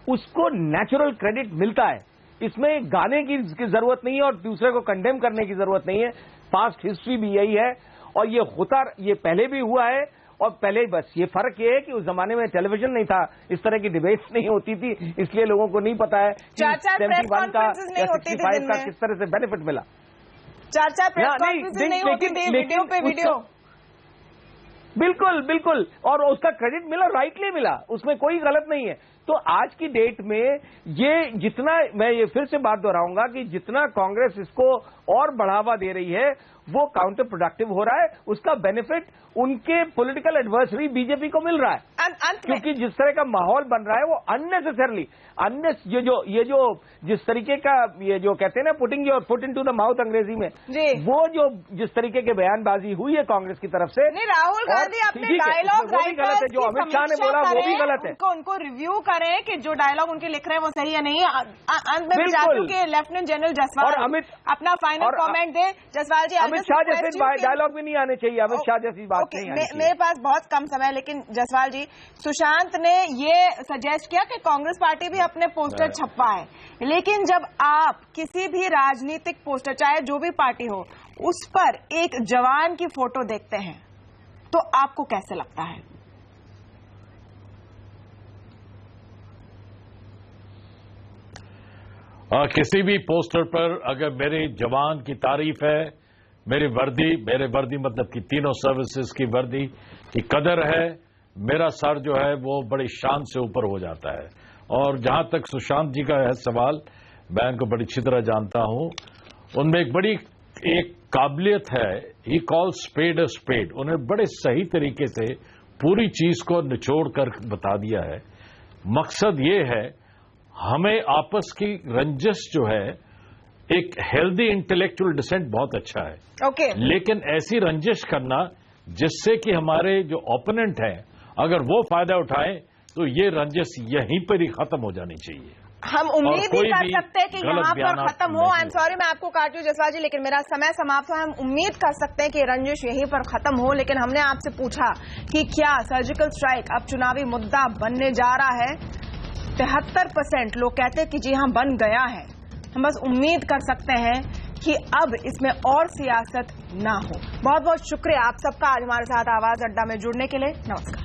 उसको नेचुरल क्रेडिट मिलता है। इसमें गाने की जरूरत नहीं है और दूसरे को कंडेम करने की जरूरत नहीं है। पास्ट हिस्ट्री भी यही है और ये पहले भी हुआ है, और पहले बस ये फर्क ये है कि उस जमाने में टेलीविजन नहीं था, इस तरह की डिबेट्स नहीं होती थी, इसलिए लोगों को नहीं पता है कि 71 का या 65 का किस तरह से बेनिफिट मिला। चार प्रेस कॉन्फ्रेंसेस नहीं होती थी, वीडियो पे वीडियो। बिल्कुल बिल्कुल, और उसका क्रेडिट मिला, राइटली मिला, उसमें कोई गलत नहीं है। तो आज की डेट में ये जितना, मैं ये फिर से बात दोहराऊंगा कि जितना कांग्रेस इसको और बढ़ावा दे रही है वो काउंटर प्रोडक्टिव हो रहा है, उसका बेनिफिट उनके पॉलिटिकल एडवर्सरी बीजेपी को मिल रहा है, क्योंकि जिस तरह का माहौल बन रहा है वो अननेसेसरली ये जो जिस तरीके का ये जो कहते हैं ना putting your foot into the mouth अंग्रेजी में, वो जो जिस तरीके के बयानबाजी हुई है कांग्रेस की तरफ से, नहीं राहुल गांधी अपने डायलॉग गलत है, जो अमित शाह ने बोला वो भी गलत है। उनको रिव्यू करें कि जो डायलॉग उनके लिख रहे हैं वो सही है नहीं। अंत में चाहती हूँ कि लेफ्टिनेंट जनरल जसवाल और अमित अपना फाइनल कमेंट दे। जसवाल जी, अमित शाह जैसे डायलॉग भी नहीं आने चाहिए, अमित शाह जैसी बात नहीं आनी चाहिए। मेरे पास बहुत कम समय है, लेकिन जसवाल जी, सुशांत ने ये सजेस्ट किया कि कांग्रेस पार्टी भी अपने पोस्टर छपवाए, लेकिन जब आप किसी भी राजनीतिक पोस्टर, चाहे जो भी पार्टी हो, उस पर एक जवान की फोटो देखते हैं तो आपको कैसे लगता है? किसी भी पोस्टर पर अगर मेरे जवान की तारीफ है, मेरे वर्दी मतलब कि तीनों सर्विसेज की वर्दी की कदर है, मेरा सर जो है वो बड़ी शान से ऊपर हो जाता है। और जहां तक सुशांत जी का है सवाल, मैं उनको बड़ी अच्छी तरह जानता हूं, उनमें एक काबिलियत है, ही कॉल स्पेड अ स्पेड। उन्हें बड़े सही तरीके से पूरी चीज को निचोड़ कर बता दिया है। मकसद ये है, हमें आपस की रंजिश जो है, एक हेल्दी इंटेलेक्चुअल डिसेंट बहुत अच्छा है, लेकिन ऐसी रंजिश करना जिससे कि हमारे जो ओपोनेंट हैं अगर वो फायदा उठाएं तो ये रंजिश यहीं पर ही खत्म हो जानी चाहिए। हम उम्मीद ही कर सकते हैं कि यहाँ पर खत्म हो। आई एम सॉरी मैं आपको काटूं जसवाल जी, लेकिन मेरा समय समाप्त हो। हम उम्मीद कर सकते हैं कि रंजिश यहीं पर खत्म हो, लेकिन हमने आपसे पूछा कि क्या सर्जिकल स्ट्राइक अब चुनावी मुद्दा बनने जा रहा है। 73% लोग कहते हैं कि जी हां बन गया है। हम बस उम्मीद कर सकते हैं कि अब इसमें और सियासत ना हो। बहुत बहुत शुक्रिया आप सबका आज हमारे साथ आवाज अड्डा में जुड़ने के लिए। नमस्कार।